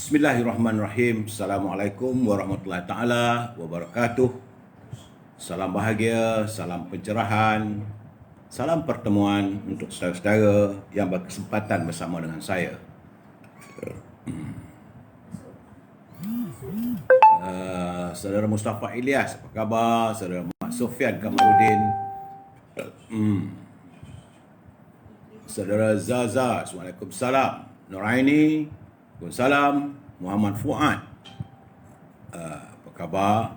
Bismillahirrahmanirrahim. Assalamualaikum warahmatullahi taala wabarakatuh. Salam bahagia, salam pencerahan, salam pertemuan untuk saudara-saudara yang berkesempatan bersama dengan saya. Saudara Mustafa Ilyas, apa khabar? Saudara Mak Sofian Kamarudin. Saudara Zaza, Waalaikumsalam. Nuraini, Waalaikumsalam. Muhammad Fuad, apa khabar?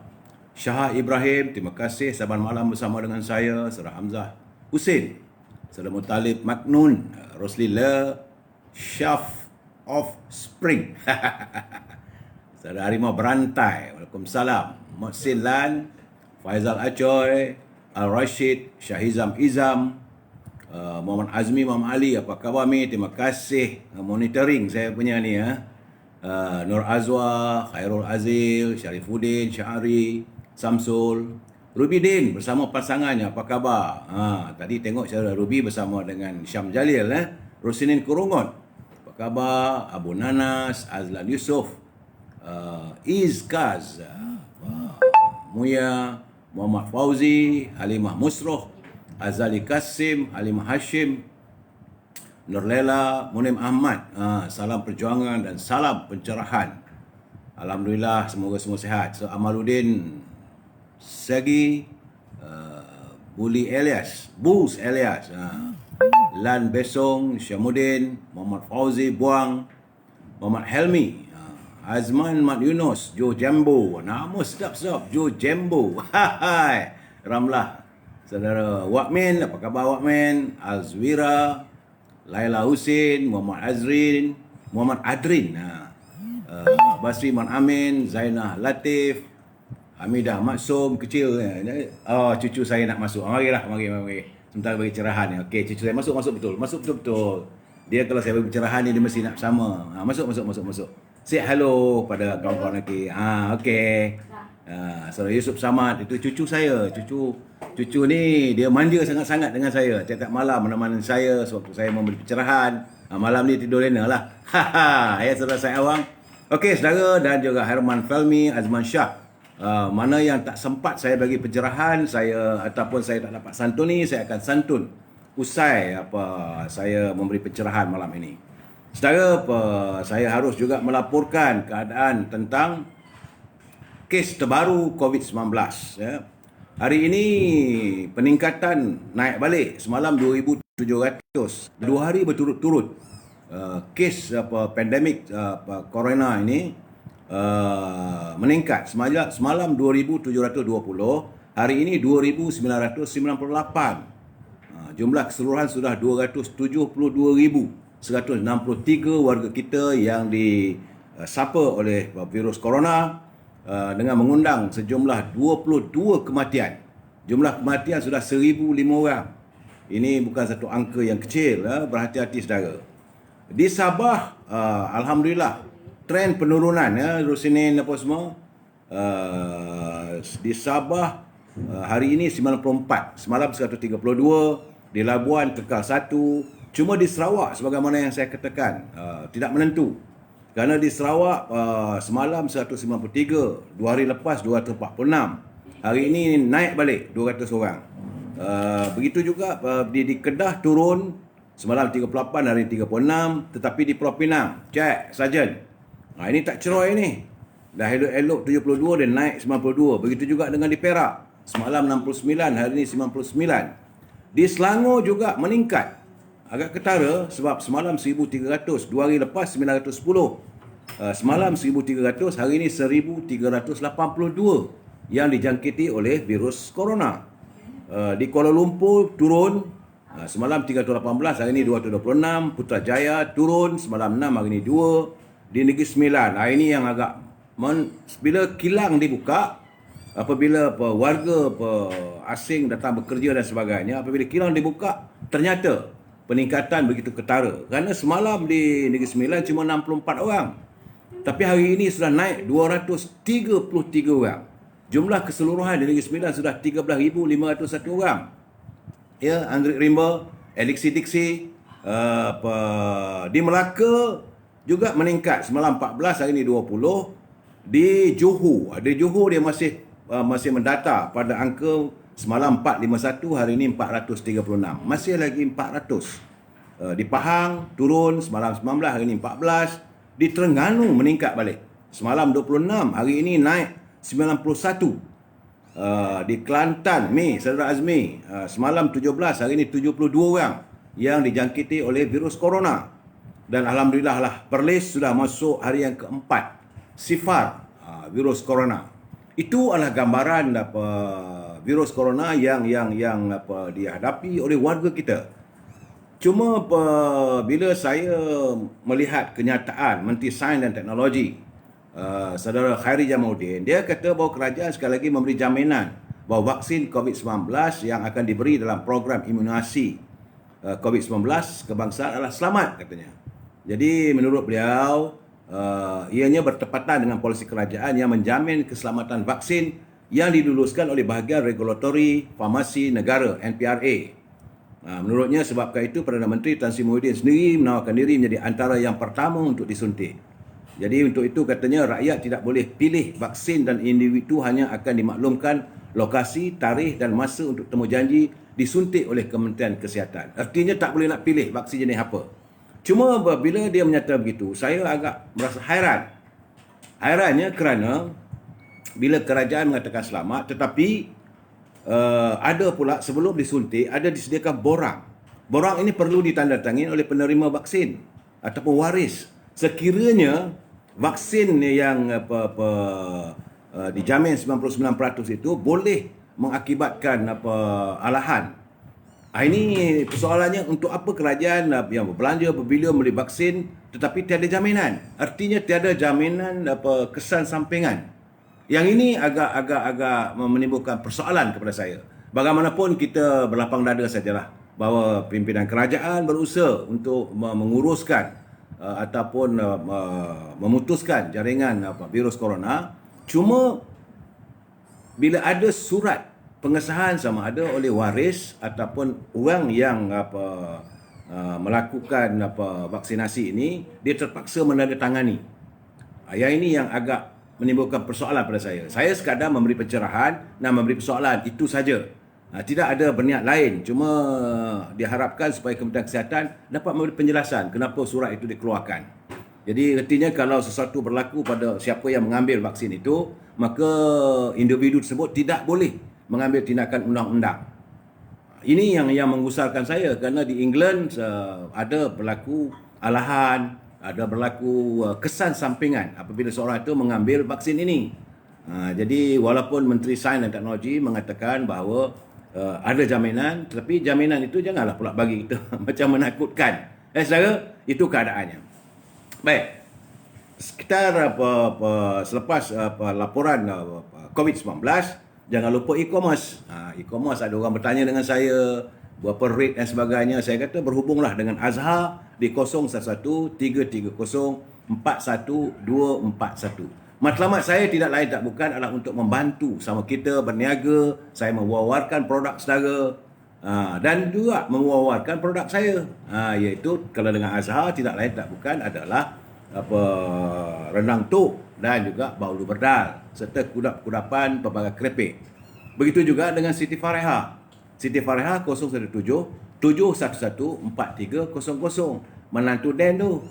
Syah Ibrahim, terima kasih saban malam bersama dengan saya. Saudara Hamzah Husin, Saudara Mutalib Maknun, Roslila Syaf of Spring, Saudara Harimau Berantai, Waalaikumsalam. Mohsin Lan, Faizal Acoy, Al-Rashid, Syahizam Izam, Muhammad Azmi, Muhammad Ali, apa khabar Mi? Terima kasih monitoring saya punya ni ya. Nur Azwa, Khairul Azil, Syarifuddin, Syahri, Samsul, Ruby Din bersama pasangannya, apa khabar? Tadi tengok saudara Ruby bersama dengan Syam Jalil, Rosinin Kurungot, apa khabar? Abu Nanas, Azlan Yusof, Izkaz, Muya, Muhammad Fauzi, Halimah Musroh, Azali Kasim, Halimah Hashim, Nurlela, Munim Ahmad. Salam perjuangan dan salam pencerahan. Alhamdulillah, semoga semua sihat. So, Amaluddin Sagi, Buli Elias, Bus Elias, Lan Besong, Syamuddin, Muhammad Fauzi Buang, Muhammad Helmi, Azman Mat Yunus, Jo Jambo. Nama sedap-sedap, Jo Jambo. Hai, Ramlah. Saudara Wakmin, apa khabar Wakmin? Azwira, Laila Husin, Muhammad Azrin, Muhammad Adrin, Basri Man Amin, Zainah Latif, Hamidah Maksum, kecil. Cucu saya nak masuk. Marilah, mari. Sebentar bagi cerahan. Okey, cucu saya masuk betul. Dia kalau saya bagi pencerahan dia mesti nak sama. Masuk. Say hello pada kawan-kawan lagi. Okey. Saudara Yusuf Samad, itu cucu saya. Cucu ni dia manja sangat-sangat dengan saya. Tiap-tiap malam menemani saya sewaktu saya memberi pencerahan. Malam ni tidur lena lah. Ya saudara saya awang. Okey saudara, dan juga Herman Felmi, Azman Shah. Mana yang tak sempat saya bagi pencerahan, ataupun saya tak dapat santuni, saya akan santun usai saya memberi pencerahan malam ini. Saudara, saya harus juga melaporkan keadaan tentang kes terbaru COVID-19. Ya. Hari ini peningkatan naik balik. Semalam 2,700. 2 hari berturut-turut kes pandemik corona ini meningkat. Semalam 2,720, hari ini 2,998. Jumlah keseluruhan sudah 272,163 warga kita yang disapa oleh virus corona, dengan mengundang sejumlah 22 kematian. Jumlah kematian sudah 1,005 orang. Ini bukan satu angka yang kecil. Berhati-hati saudara. Di Sabah, Alhamdulillah, trend penurunan. Rosinin apa semua. Di Sabah, hari ini 94. Semalam 132. Di Labuan kekal 1. Cuma di Sarawak, sebagaimana yang saya katakan, tidak menentu. Kerana di Sarawak semalam 193, 2 hari lepas 246. Hari ini naik balik 200 orang. Begitu juga di Kedah turun, semalam 38, hari 36. Tetapi di Pulau Pinang, cek Sarjan. Ini tak ceroy ni. Dah elok-elok 72 dan naik 92. Begitu juga dengan di Perak. Semalam 69, hari ini 99. Di Selangor juga meningkat. Agak ketara sebab semalam 1,300, 2 hari lepas 910. Semalam 1,300, hari ini 1,382 yang dijangkiti oleh virus corona. Di Kuala Lumpur turun, semalam 318, hari ini 226. Putrajaya turun, semalam 6, hari ini 2. Di Negeri Sembilan, ini yang agak bila kilang dibuka, apabila warga asing datang bekerja dan sebagainya, apabila kilang dibuka, ternyata peningkatan begitu ketara. Kerana semalam di Negeri Sembilan cuma 64 orang. Tapi hari ini sudah naik 233 orang. Jumlah keseluruhan di Negeri Sembilan sudah 13,501 orang. Ya, Anggrek Rimba, Elixir Dixie, di Melaka juga meningkat. Semalam 14, hari ini 20. Di Johor, dia masih mendata pada angka semalam 451, hari ini 436. Masih lagi 400. Di Pahang turun semalam 19, hari ini 14. Di Terengganu meningkat balik. Semalam 26, hari ini naik 91. Di Kelantan, Saudara Azmi, semalam 17, hari ini 72 orang yang dijangkiti oleh virus corona. Dan alhamdulillah lah, Perlis sudah masuk hari yang keempat sifar virus corona. Itu adalah gambaran virus corona yang dihadapi oleh warga kita. Cuma bila saya melihat kenyataan Menteri Sains dan Teknologi, Saudara Khairi Jamaluddin, dia kata bahawa kerajaan sekali lagi memberi jaminan bahawa vaksin COVID-19 yang akan diberi dalam program imunisasi COVID-19 kebangsaan adalah selamat, katanya. Jadi menurut beliau, ianya bertepatan dengan polisi kerajaan yang menjamin keselamatan vaksin yang diluluskan oleh bahagian regulatori farmasi negara NPRA. Menurutnya sebabkan itu Perdana Menteri Tan Sri Muhyiddin sendiri menawarkan diri menjadi antara yang pertama untuk disuntik. Jadi untuk itu katanya rakyat tidak boleh pilih vaksin dan individu hanya akan dimaklumkan lokasi, tarikh dan masa untuk temu janji disuntik oleh Kementerian Kesihatan. Artinya tak boleh nak pilih vaksin jenis apa. Cuma bila dia menyatakan begitu, saya agak merasa hairan. Hairannya kerana bila kerajaan mengatakan selamat, tetapi ada pula sebelum disuntik ada disediakan borang. Borang ini perlu ditandatangani oleh penerima vaksin ataupun waris. Sekiranya vaksin yang dijamin 99% itu boleh mengakibatkan alahan. Ini persoalannya, untuk apa kerajaan yang berbelanja berbila membeli vaksin tetapi tiada jaminan. Artinya tiada jaminan kesan sampingan. Yang ini agak menimbulkan persoalan kepada saya. Bagaimanapun kita berlapang dada sajalah bahawa pimpinan kerajaan berusaha untuk menguruskan ataupun memutuskan jaringan virus corona. Cuma bila ada surat pengesahan sama ada oleh waris ataupun orang yang melakukan vaksinasi ini, dia terpaksa menandatangani. Yang ini yang agak menimbulkan persoalan pada saya. Saya sekadar memberi pencerahan dan memberi persoalan, itu saja. Tidak ada berniat lain. Cuma diharapkan supaya Kementerian Kesihatan dapat memberi penjelasan kenapa surat itu dikeluarkan. Jadi artinya kalau sesuatu berlaku pada siapa yang mengambil vaksin itu, maka individu tersebut tidak boleh mengambil tindakan undang-undang. Ini yang menggusarkan saya, kerana di England ada berlaku alahan, ada berlaku kesan sampingan apabila seorang itu mengambil vaksin ini. Jadi walaupun Menteri Sains dan Teknologi mengatakan bahawa ada jaminan, tetapi jaminan itu janganlah pula bagi kita macam menakutkan. Saudara, itu keadaannya. Baik. Sekitar selepas laporan COVID-19, jangan lupa e-commerce. E-commerce, ada orang bertanya dengan saya berapa rate dan sebagainya. Saya kata berhubunglah dengan Azhar di 0113304141. Matlamat saya tidak lain tak bukan adalah untuk membantu sama kita berniaga. Saya mewawarkan produk saudara dan juga mewawarkan produk saya, iaitu kalau dengan Azhar tidak lain tak bukan adalah rendang tok dan juga bahulu berdal serta kudap-kudapan pelbagai keripik. Begitu juga dengan Siti Fareha. Siti Fareha 017 711 4300. Menantu Dan tu.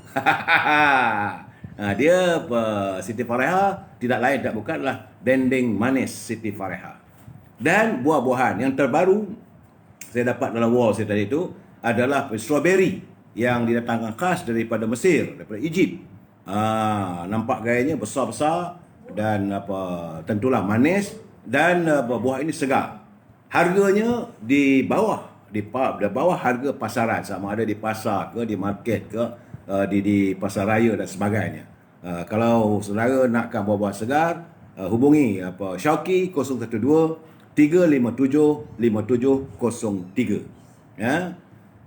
Dia Siti Fareha tidak lain tak bukan adalah dendeng manis Siti Fareha. Dan buah-buahan yang terbaru saya dapat dalam wall saya tadi itu adalah strawberry yang didatangkan khas daripada Mesir, daripada Egypt. Nampak gayanya besar-besar dan tentulah manis, dan buah ini segar. Harganya di bawah harga pasaran, sama ada di pasar ke, di market ke, di pasar raya dan sebagainya. Kalau saudara nakkan buah-buah segar, hubungi Syauqi 012-357-5703. Ya.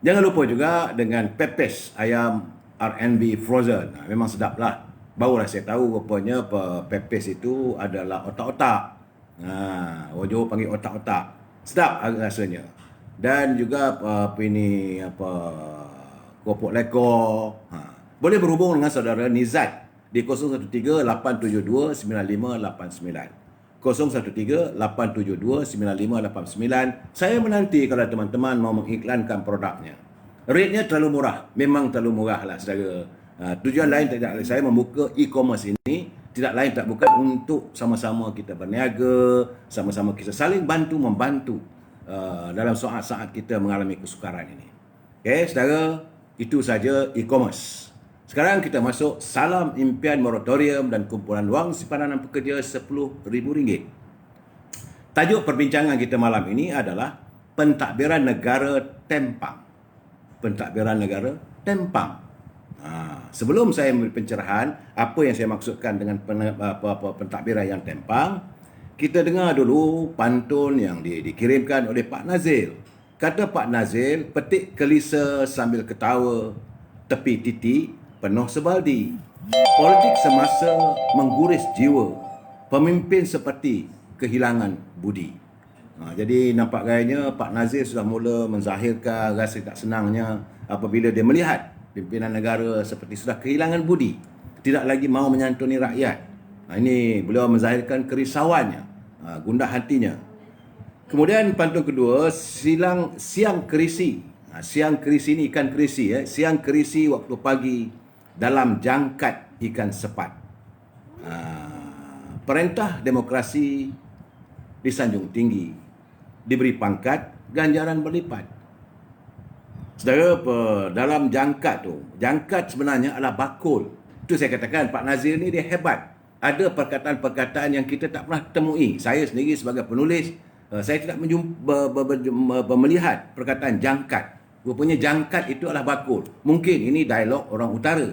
Jangan lupa juga dengan pepes ayam R&B frozen. Memang sedap lah. Barulah saya tahu rupanya pepes itu adalah otak-otak. Orang Johor panggil otak-otak. Sedap rasanya. Dan juga keropok lekor. boleh berhubung dengan saudara Nizat di 0138729589. 0138729589. Saya menanti kalau teman-teman mau mengiklankan produknya. Rate-nya terlalu murah. Memang terlalu murah lah saudara. Tujuan lain tidak, saya membuka e-commerce ini tidak lain tak bukan untuk sama-sama kita berniaga, sama-sama kita saling bantu membantu dalam saat-saat kita mengalami kesukaran ini. Okey, saudara, itu saja e-commerce. Sekarang kita masuk salam impian moratorium dan kumpulan wang simpanan pekerja RM10,000. Tajuk perbincangan kita malam ini adalah pentadbiran negara Tempang. Pentadbiran negara Tempang. Sebelum saya memberi pencerahan apa yang saya maksudkan dengan pentadbiran yang Tempang, kita dengar dulu pantun yang dikirimkan oleh Pak Nazil. Kata Pak Nazil, petik kelisa sambil ketawa, tepi titik penuh sebaldi. Politik semasa mengguris jiwa, pemimpin seperti kehilangan budi. Jadi nampak gayanya Pak Nazir sudah mula menzahirkan rasa tak senangnya apabila dia melihat pimpinan negara seperti sudah kehilangan budi, tidak lagi mahu menyantuni rakyat. Ini beliau menzahirkan kerisauannya, gundah hatinya. Kemudian pantun kedua, siang kerisi. Siang kerisi ni ikan kerisi. Siang kerisi waktu pagi dalam jangkat ikan sepat. Perintah demokrasi disanjung tinggi, diberi pangkat ganjaran berlipat. Saudara, dalam jangkat tu, jangkat sebenarnya adalah bakul. Itu saya katakan Pak Nazir ni dia hebat. Ada perkataan-perkataan yang kita tak pernah temui. Saya sendiri sebagai penulis, saya tidak melihat perkataan jangkat. Rupanya jangkat itu adalah bakul. Mungkin ini dialog orang utara.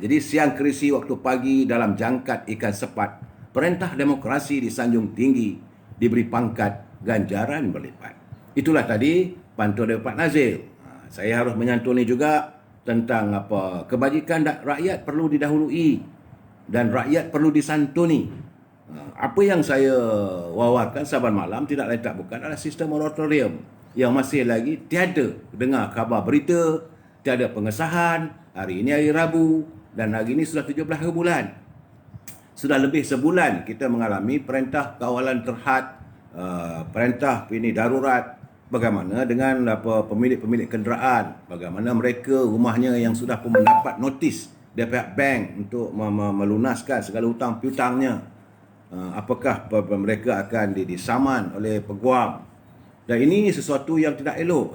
Jadi siang kerisi waktu pagi dalam jangkat ikan sepat. Perintah demokrasi disanjung tinggi, diberi pangkat ganjaran berlipat. Itulah tadi pantun dari Pak Nazir. Saya harus menyantuni juga tentang kebajikan rakyat perlu didahului dan rakyat perlu disantuni. Apa yang saya wawarkan saban malam tidak lain tak bukan adalah sistem moratorium yang masih lagi tiada dengar khabar berita, tiada pengesahan. Hari ini hari Rabu dan hari ini sudah 17 bulan. Sudah lebih sebulan kita mengalami perintah kawalan terhad, perintah ini darurat. Bagaimana dengan pemilik-pemilik kenderaan? Bagaimana mereka rumahnya yang sudah pun mendapat notis dari pihak bank untuk melunaskan segala hutang piutangnya? Apakah mereka akan disaman oleh peguam? Dan ini sesuatu yang tidak elok.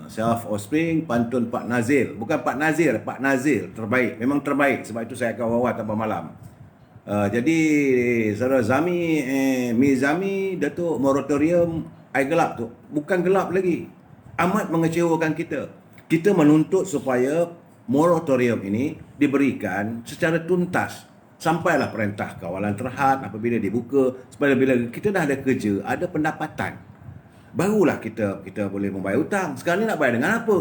Self offspring pantun Pak Nazir. Bukan Pak Nazir, Pak Nazir terbaik. Memang terbaik. Sebab itu saya akan wawat tanpa malam. Jadi saudara Zami, Mizami, Datuk moratorium air gelap tu. Bukan gelap lagi. Amat mengecewakan kita. Kita menuntut supaya moratorium ini diberikan secara tuntas. Sampailah perintah kawalan terhad apabila dibuka. Supaya bila kita dah ada kerja, ada pendapatan, barulah kita boleh membayar hutang. Sekarang ni nak bayar dengan apa?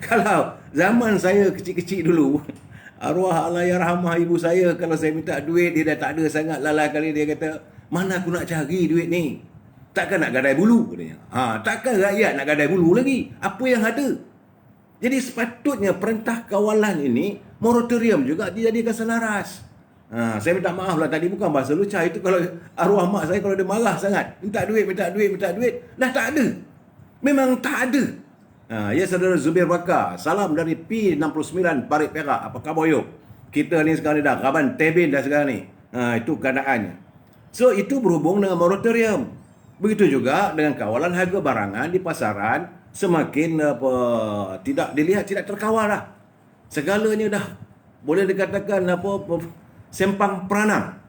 Kalau zaman saya kecil-kecil dulu, arwah Allahyarhamah ibu saya, kalau saya minta duit, dia dah tak ada sangat. Lalai kali dia kata, mana aku nak cari duit ni? Takkan nak gadai bulu? Katanya. Takkan rakyat nak gadai bulu lagi? Apa yang ada? Jadi sepatutnya perintah kawalan ini, moratorium juga dijadikan selaras. Saya minta maaf lah tadi bukan bahasa lucah. Itu kalau arwah mak saya kalau dia marah sangat. Minta duit. Dah tak ada. Memang tak ada. Ya saudara Zubir Bakar. Salam dari P69 Parit Perak. Apa khabar yuk? Kita ni sekarang ni dah kaban tebin dah sekarang ni. Itu keadaannya. So itu berhubung dengan moratorium. Begitu juga dengan kawalan harga barangan di pasaran. Semakin tidak dilihat, tidak terkawal lah. Segalanya dah boleh dikatakan sempang peranang.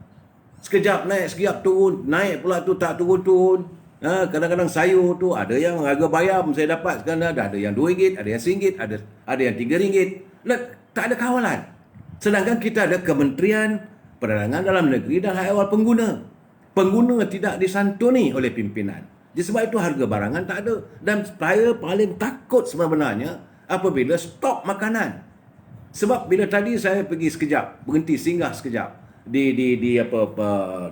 Sekejap naik, sekejap turun. Naik pula tu tak turun-turun. Kadang-kadang sayur tu ada yang harga bayam saya dapat sekarang dah ada yang RM2, ada yang RM1, ada yang RM3. Tak ada kawalan. Sedangkan kita ada Kementerian Perdagangan Dalam Negeri dan Hak Ehwal Pengguna. Pengguna tidak disantuni oleh pimpinan. Jadi sebab itu harga barangan tak ada. Dan saya paling takut sebenarnya apabila stok makanan. Sebab bila tadi saya pergi sekejap, berhenti singgah sekejap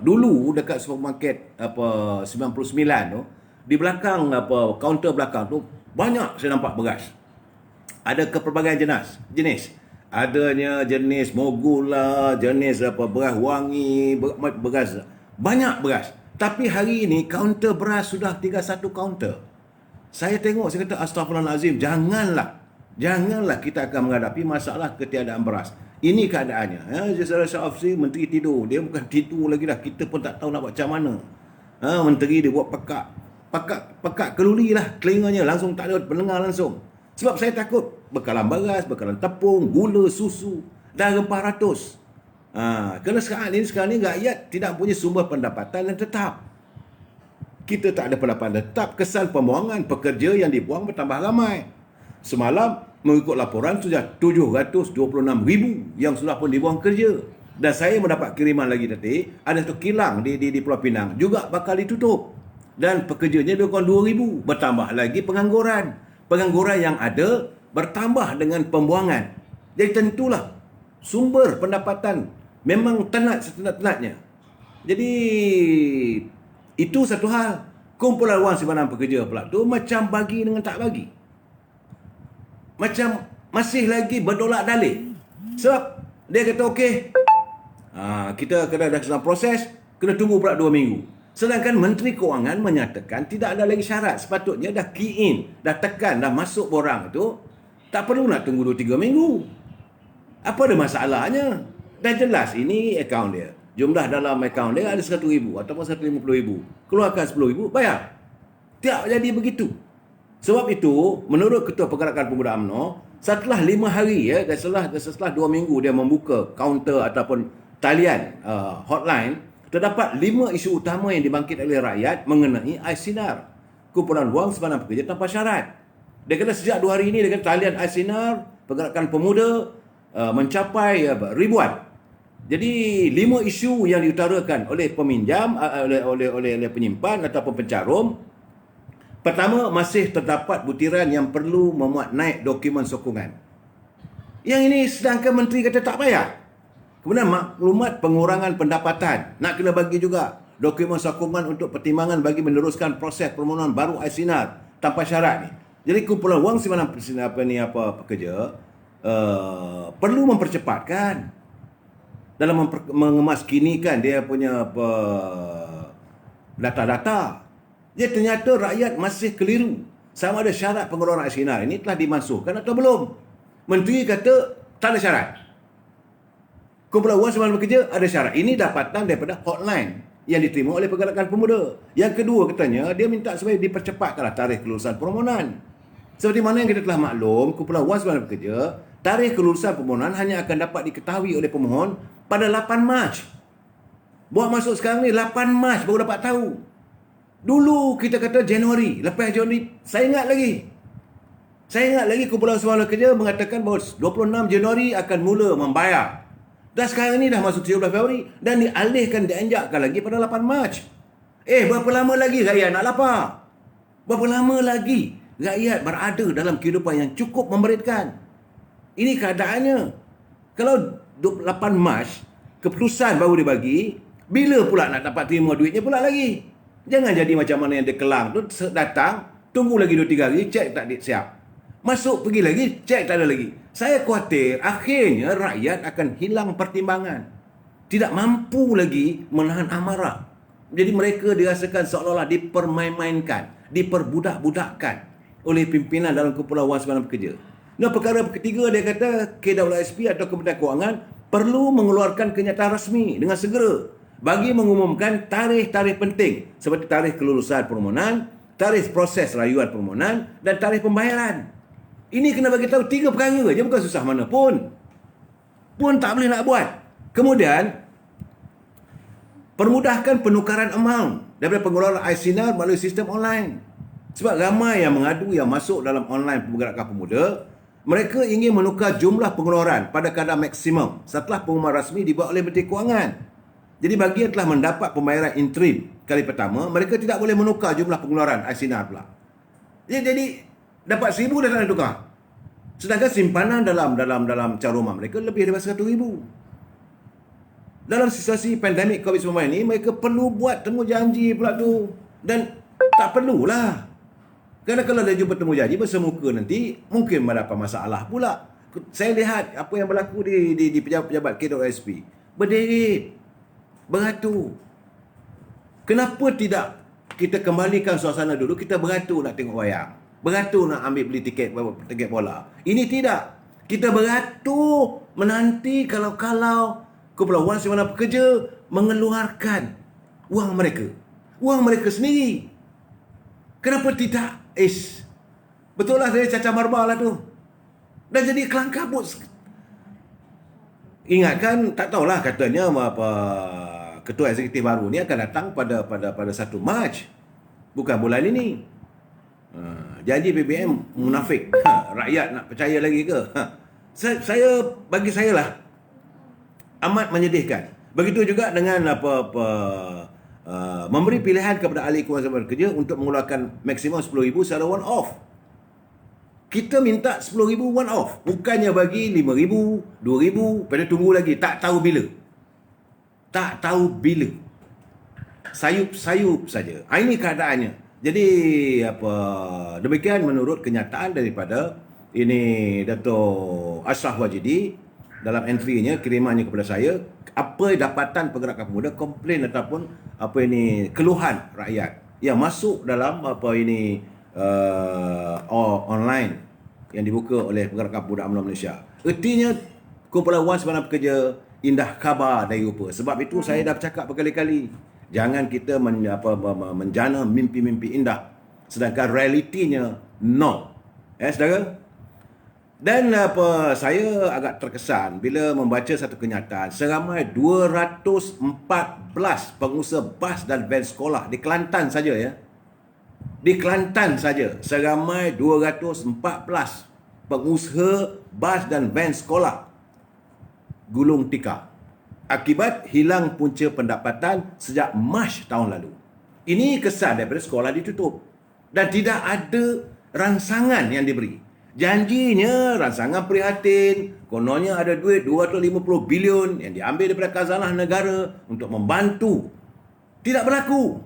dulu dekat supermarket 99 tu, di belakang kaunter belakang tu banyak saya nampak beras. Ada kepelbagaian jenis. Adanya jenis mogul lah, jenis apa beras wangi, beras, banyak beras. Tapi hari ini kaunter beras sudah tinggal satu kaunter. Saya tengok, saya kata astagfirullahalazim, janganlah kita akan menghadapi masalah ketiadaan beras. Ini keadaannya. Saya rasa Menteri tidur. Dia bukan tidur lagi dah. Kita pun tak tahu nak buat macam mana. Menteri dia buat pekat keluli lah telinganya, langsung tak ada pendengar langsung. Sebab saya takut bekalan beras, bekalan tepung, gula, susu dah 400. Kerana sekarang ni rakyat tidak punya sumber pendapatan yang tetap. Kita tak ada pendapatan tetap, kesan pembuangan pekerja yang dibuang bertambah ramai. Semalam mengikut laporan sudah 726,000 yang sudah pun dibuang kerja. Dan saya mendapat kiriman lagi tadi, ada satu kilang di Pulau Pinang juga bakal ditutup. Dan pekerjanya lebih kurang 2,000. Bertambah lagi pengangguran. Pengangguran yang ada bertambah dengan pembuangan. Jadi tentulah sumber pendapatan memang tenat setenat-tenatnya. Jadi itu satu hal. Kumpulan wang simpanan pekerja pula tu macam bagi dengan tak bagi. Macam masih lagi berdolak dalih. Sebab dia kata okey, kita kena dah dalam proses, kena tunggu pula 2 minggu. Sedangkan Menteri Kewangan menyatakan tidak ada lagi syarat. Sepatutnya dah key in, dah tekan, dah masuk borang itu, tak perlu nak tunggu 2-3 minggu. Apa ada masalahnya? Dah jelas ini akaun dia. Jumlah dalam akaun dia ada 100,000 ataupun 150,000. Keluarkan 10,000, bayar. Tak jadi begitu. Sebab itu, menurut Ketua Pergerakan Pemuda UMNO, setelah 5 hari, dan setelah 2 minggu dia membuka kaunter ataupun talian hotline, terdapat 5 isu utama yang dibangkit oleh rakyat mengenai Aissinar, kumpulan wang simpanan pekerja tanpa syarat. Dia kata sejak 2 hari ini, dia kata talian Aissinar, Pergerakan Pemuda mencapai ribuan. Jadi 5 isu yang diutarakan oleh peminjam, oleh penyimpan ataupun pencarum. Pertama, masih terdapat butiran yang perlu memuat naik dokumen sokongan. Yang ini sedangkan Menteri kata tak payah. Kemudian maklumat pengurangan pendapatan. Nak kena bagi juga dokumen sokongan untuk pertimbangan bagi meneruskan proses permohonan baru Aissinar tanpa syarat ni. Jadi kumpulan wang simpanan pekerja perlu mempercepatkan dalam mengemaskinikan dia punya data-data. Jadi ternyata rakyat masih keliru sama ada syarat pengeluaran Aissinar ini telah dimansuhkan atau belum. Menteri kata tak ada syarat. Kumpulan wang simpanan pekerja ada syarat. Ini dapatan daripada hotline yang diterima oleh Pergerakan Pemuda. Yang kedua katanya, dia minta supaya dipercepatkanlah tarikh kelulusan permohonan. Seperti mana yang kita telah maklum, kumpulan wang simpanan pekerja, tarikh kelulusan permohonan hanya akan dapat diketahui oleh pemohon pada 8 Mac. Buat masuk sekarang ni 8 Mac baru dapat tahu. Dulu kita kata Januari, lepas Januari, saya ingat lagi kumpulan wang simpanan pekerja mengatakan bahawa 26 Januari akan mula membayar. Dan sekarang ni dah masuk 17 Februari dan dianjakkan lagi pada 8 Mac. Berapa lama lagi rakyat nak lapar? Berapa lama lagi rakyat berada dalam kehidupan yang cukup memberatkan? Ini keadaannya. Kalau 8 Mac keputusan baru dibagi, bila pula nak dapat terima duitnya pula lagi? Jangan jadi macam mana yang dia Kelang tu datang, tunggu lagi 2-3 hari, cek tak siap. Masuk pergi lagi, cek tak ada lagi. Saya khawatir akhirnya rakyat akan hilang pertimbangan. Tidak mampu lagi menahan amarah. Jadi mereka dirasakan seolah-olah dipermain-mainkan, diperbudak-budakkan oleh pimpinan dalam kumpulan wang simpanan pekerja. Dan perkara ketiga, dia kata KWSP atau Kementerian Kewangan perlu mengeluarkan kenyataan rasmi dengan segera bagi mengumumkan tarikh-tarikh penting seperti tarikh kelulusan permohonan, tarikh proses rayuan permohonan dan tarikh pembayaran. Ini kena bagi tahu 3 perkara je, bukan susah mana pun. Pun tak boleh nak buat. Kemudian permudahkan penukaran amal daripada pengeluaran Aissinar melalui sistem online. Sebab ramai yang mengadu yang masuk dalam online Pergerakan Pemuda, mereka ingin menukar jumlah pengeluaran pada kadar maksimum setelah pengumuman rasmi dibuat oleh Menteri Kewangan. Jadi bagi yang telah mendapat pembayaran interim kali pertama, mereka tidak boleh menukar jumlah pengeluaran Aissinar pula. Jadi dapat 1,000 dah tak nak tukar. Sedangkan simpanan dalam caruman mereka lebih daripada 100,000. Dalam situasi pandemik COVID-19 ini, mereka perlu buat temu janji pula tu. Dan tak perlulah Kerana kalau dia jumpa temu janji bersemuka nanti, mungkin mendapat masalah pula. Saya lihat apa yang berlaku di pejabat-pejabat KWSP. Berderet, beratur. Kenapa tidak kita kembalikan suasana dulu, kita beratur nak tengok wayang. Beratur nak ambil beli tiket bola. Ini tidak. Kita beratur menanti kalau Kepulauan Simana Pekerja mengeluarkan wang mereka. Wang mereka sendiri. Kenapa tidak? Betul lah saya cacah marba lah tu. Dan jadi kelang kabut. Ingatkan, tak tahulah katanya apa ketua eksekutif baru ni akan datang pada 1 Mac. Bukan bulan ini. Janji BBM munafik. Rakyat nak percaya lagi ke? Bagi saya lah amat menyedihkan. Begitu juga dengan memberi pilihan kepada ahli kewangan kerja untuk mengeluarkan maksimum 10,000 secara one off. Kita minta 10,000 one off. Bukannya bagi 5,000, 2,000, pada tunggu lagi. Tak tahu bila. Tak tahu bila. Sayup-sayup saja. Ini keadaannya. Jadi demikian menurut kenyataan daripada ini Dato' Ashraf Wajidi dalam entry-nya, kirimannya kepada saya, apa dapatan pergerakan pemuda, komplain ataupun keluhan rakyat yang masuk dalam online yang dibuka oleh Pergerakan Pemuda UMNO Malaysia. Ertinya Kepulauan Simana Pekerja indah khabar dari rupa. Sebab itu saya dah bercakap berkali-kali, jangan kita menjana mimpi-mimpi indah sedangkan realitinya nol. Saudara? Dan saya agak terkesan bila membaca satu kenyataan, seramai 214 pengusaha bas dan van sekolah di Kelantan saja ya. Di Kelantan saja seramai 214 pengusaha bas dan van sekolah gulung tikar akibat hilang punca pendapatan sejak Mac tahun lalu. Ini kesan daripada sekolah ditutup dan tidak ada rangsangan yang diberi. Janjinya rangsangan prihatin, kononnya ada duit 250 bilion yang diambil daripada khazanah negara untuk membantu. Tidak berlaku.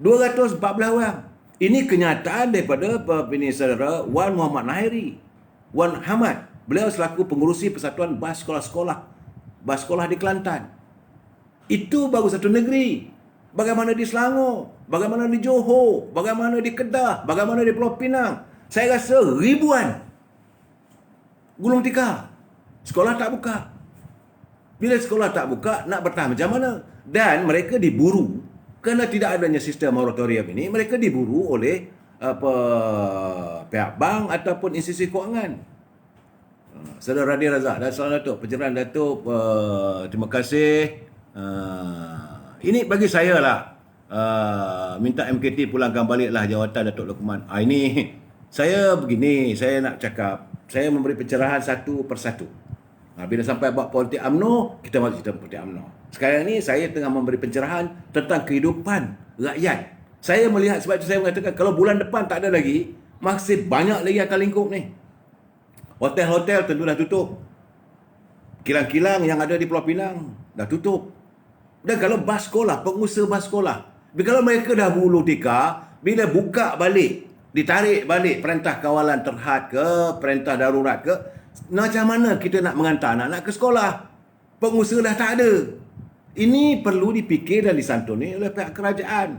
214 orang. Ini kenyataan daripada saudara Wan Muhammad Nahiri. Wan Hamad. Beliau selaku pengurusi Persatuan Bas Sekolah-Sekolah. Bas sekolah di Kelantan. Itu baru satu negeri. Bagaimana di Selangor, bagaimana di Johor, bagaimana di Kedah, bagaimana di Pulau Pinang. Saya rasa ribuan gulung tikar. Sekolah tak buka. Bila sekolah tak buka, nak bertahan macam mana? Dan mereka diburu, kerana tidak adanya sistem moratorium ini, mereka diburu oleh pihak bank ataupun institusi kewangan. Saudara Radhi Razak dan Saudara Datuk, pencerahan Datuk, terima kasih. Ini bagi saya lah, minta MKT pulangkan baliklah jawatan Datuk Luqman. Ini saya begini, saya nak cakap, saya memberi pencerahan satu persatu. Bila sampai buat politik UMNO, kita masuk cerita politik UMNO. Sekarang ni saya tengah memberi pencerahan tentang kehidupan rakyat. Saya melihat, sebab itu saya mengatakan kalau bulan depan tak ada lagi, masih banyak lagi akan lingkup ni. Hotel-hotel tentu dah tutup. Kilang-kilang yang ada di Pulau Pinang dah tutup. Dan kalau bas sekolah, pengusaha bas sekolah, kalau mereka dah gulung tikar, bila buka balik, ditarik balik perintah kawalan terhad ke, perintah darurat ke, macam mana kita nak menghantar anak-anak ke sekolah? Pengusaha dah tak ada. Ini perlu dipikir dan disantuni oleh pihak kerajaan.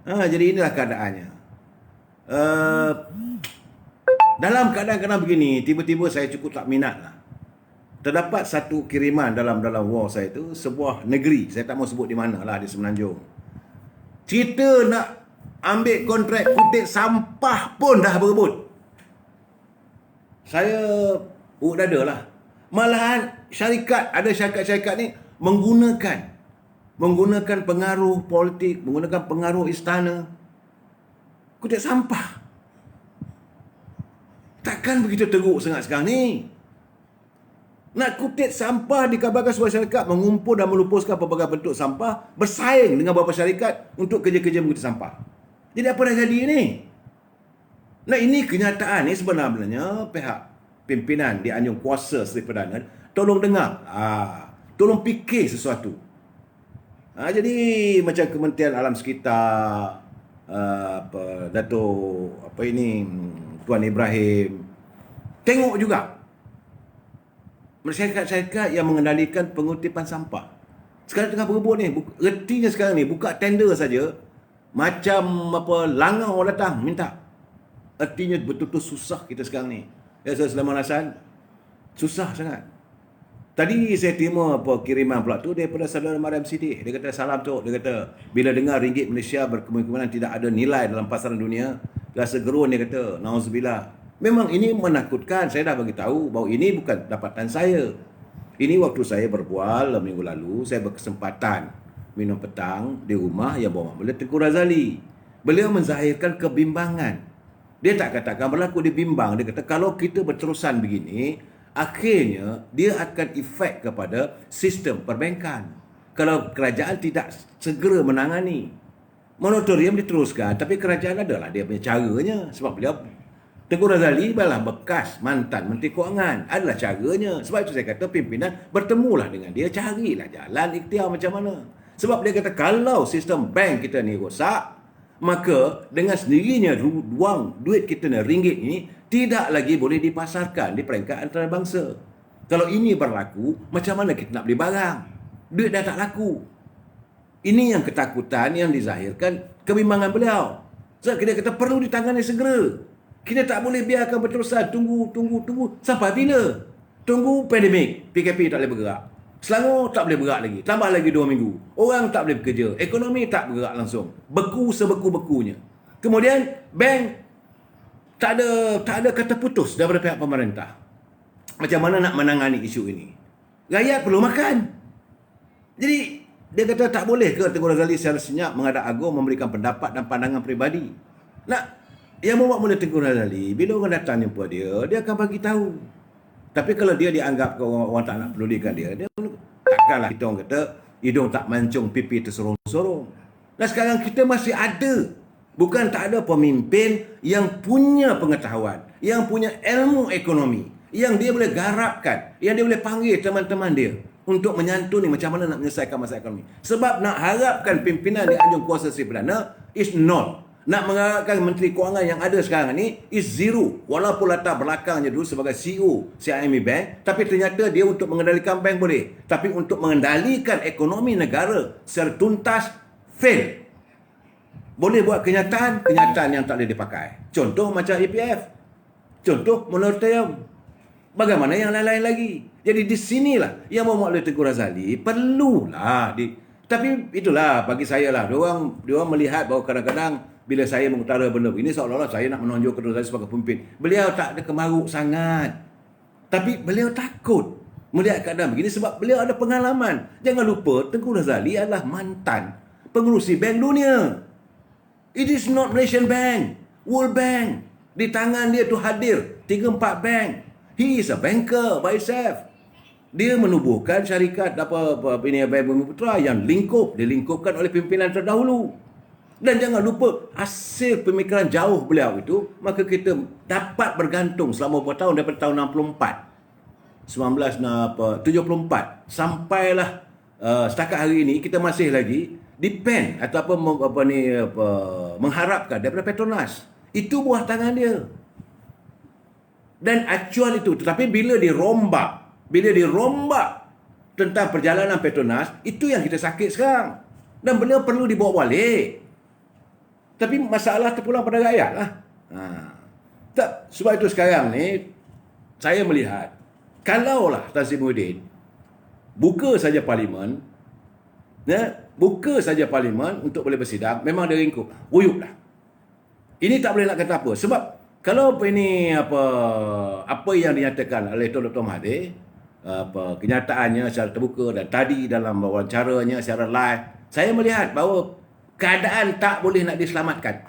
Jadi inilah keadaannya. Dalam keadaan begini, tiba-tiba saya cukup tak minat lah. Terdapat satu kiriman dalam wall saya itu, sebuah negeri, saya tak mau sebut di mana lah, di Semenanjung. Cerita nak ambil kontrak kutip sampah pun dah berebut. Saya dada lah. Malahan ada syarikat-syarikat ni menggunakan pengaruh politik, menggunakan pengaruh istana. Kutip sampah. Takkan begitu teruk sangat sekarang ni. Nak kutip sampah dikabarkan sebuah syarikat mengumpul dan melupuskan pelbagai bentuk sampah, bersaing dengan beberapa syarikat untuk kerja-kerja mengutip sampah. Jadi apa dah jadi ni? Nah, ini kenyataan ni sebenarnya pihak pimpinan di anjung kuasa Seri Perdana tolong dengar. Tolong fikir sesuatu. Jadi macam Kementerian Alam Sekitar, Dato' Tuan Ibrahim. Tengok juga masyarakat-masyarakat yang mengendalikan pengutipan sampah. Sekarang tengah berebut ni. Ertinya sekarang ni buka tender saja, macam langau orang datang minta. Artinya betul-betul susah kita sekarang ni. Ya, Saudara Sulaiman Hasan, susah sangat. Tadi saya terima kiriman pula tu daripada saudara Mariam Siddiq. Dia kata salam tu. Dia kata bila dengar ringgit Malaysia berkemungkinan tidak ada nilai dalam pasaran dunia, rasa gerun. Dia kata nauzubillah. Memang ini menakutkan. Saya dah bagi tahu bahawa ini bukan dapatan saya. Ini waktu saya berbual minggu lalu, saya berkesempatan minum petang di rumah yang bawa makmula Tengku Razali. Beliau menzahirkan kebimbangan. Dia tak katakan berlaku dia bimbang. Dia kata kalau kita berterusan begini, akhirnya dia akan efek kepada sistem perbankan. Kalau kerajaan tidak segera menangani, moratorium diteruskan, tapi kerajaan adalah dia punya caranya. Sebab beliau, Tengku Razali adalah bekas mantan Menteri Kewangan, adalah caranya. Sebab itu saya kata pimpinan bertemulah dengan dia, carilah jalan ikhtiar macam mana. Sebab dia kata kalau sistem bank kita ni rosak, maka dengan sendirinya wang duit kita ni, ringgit ni, tidak lagi boleh dipasarkan di peringkat antarabangsa. Kalau ini berlaku, macam mana kita nak beli barang? Duit dah tak laku. Ini yang ketakutan yang dizahirkan kebimbangan beliau. Sebab dia kata perlu ditangani segera. Kita tak boleh biarkan berterusan. Tunggu. Sampai bila? Tunggu pandemik. PKP tak boleh bergerak. Selangor tak boleh bergerak lagi. Tambah lagi 2 minggu. Orang tak boleh bekerja. Ekonomi tak bergerak langsung. Beku sebeku-bekunya. Kemudian bank tak ada kata putus daripada pihak pemerintah. Macam mana nak menangani isu ini? Rakyat perlu makan. Jadi dia kata tak boleh ke Tengku Razali secara senyap menghadap agung memberikan pendapat dan pandangan peribadi. Yang membuat mula Tengku Razali, bila orang datang jumpa dia akan bagi tahu. Tapi kalau dia dianggap orang tak nak pedulikan dia takkanlah kita orang kata hidung tak mancung, pipi tersorong-sorong. Dan sekarang kita masih ada. Bukan tak ada pemimpin yang punya pengetahuan, yang punya ilmu ekonomi, yang dia boleh garapkan, yang dia boleh panggil teman-teman dia untuk menyantuni macam mana nak menyelesaikan masalah ekonomi. Sebab nak harapkan pimpinan di anjung kuasa si perdana is nol. Nak mengharapkan Menteri Kewangan yang ada sekarang ni is zero. Walaupun latar belakangnya dulu sebagai CEO CIMB Bank, tapi ternyata dia untuk mengendalikan bank boleh, tapi untuk mengendalikan ekonomi negara secara tuntas fail. Boleh buat kenyataan yang tak boleh dipakai. Contoh macam EPF. Contoh moratorium. Bagaimana yang lain-lain lagi? Jadi di sinilah yang Muhammad Tengku Razali perlulah tapi itulah bagi saya lah, dia melihat bahawa kadang-kadang bila saya mengutara benda begini seolah-olah saya nak menonjol Tengku Razali sebagai pemimpin. Beliau tak ada kemaruk sangat. Tapi beliau takut melihat keadaan begini sebab beliau ada pengalaman. Jangan lupa Tengku Razali adalah mantan pengerusi Bank Dunia. It is not Malaysian Bank, World Bank. Di tangan dia tu hadir 3-4 bank. He is a banker by himself. Dia menubuhkan syarikat Bank Bumi Putra yang dilingkupkan oleh pimpinan terdahulu. Dan jangan lupa hasil pemikiran jauh beliau itu, maka kita dapat bergantung selama beberapa tahun daripada tahun 1974 sampailah setakat hari ini kita masih lagi depend ataupun mengharapkan daripada Petronas. Itu buah tangan dia. Dan acuan itu, tetapi bila dirombak tentang perjalanan Petronas, itu yang kita sakit sekarang. Dan beliau perlu dibawa balik. Tapi masalah terpulang pada rakyat lah. Sebab itu sekarang ni, saya melihat, kalaulah Tan Sri Muhyiddin buka saja parlimen untuk boleh bersidang, memang dia ringkup. Buyuk dah. Ini tak boleh nak kata apa. Sebab kalau apa yang dinyatakan oleh Dr. Mahathir, kenyataannya secara terbuka dan tadi dalam wawancaranya secara live, saya melihat bahawa keadaan tak boleh nak diselamatkan.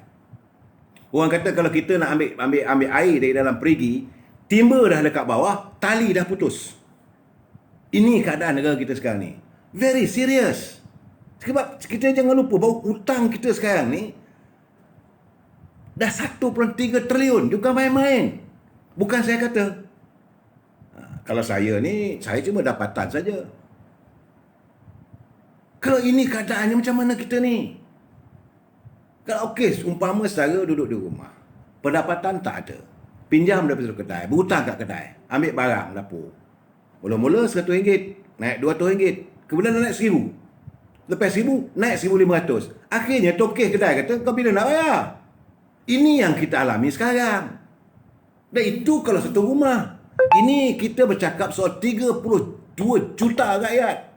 Orang kata kalau kita nak ambil air dari dalam perigi, timba dah dekat bawah, tali dah putus. Ini keadaan negara kita sekarang ni. Very serious. Sebab kita jangan lupa bahawa hutang kita sekarang ni dah 1.3 triliun. Bukan main-main. Bukan saya kata. Kalau saya ni, saya cuma dapatan saja. Kalau ini keadaannya macam mana kita ni? Kalau okey, umpama saudara duduk di rumah, pendapatan tak ada, pinjam daripada kedai, berhutang kat kedai, ambil barang dapur. Mula-mula RM100, naik RM200, kemudian naik RM1,000. Lepas RM1,000, naik RM1,500. Akhirnya tokeh kedai kata, kau bila nak bayar? Ini yang kita alami sekarang. Dan itu kalau satu rumah. Ini kita bercakap soal 32 juta rakyat.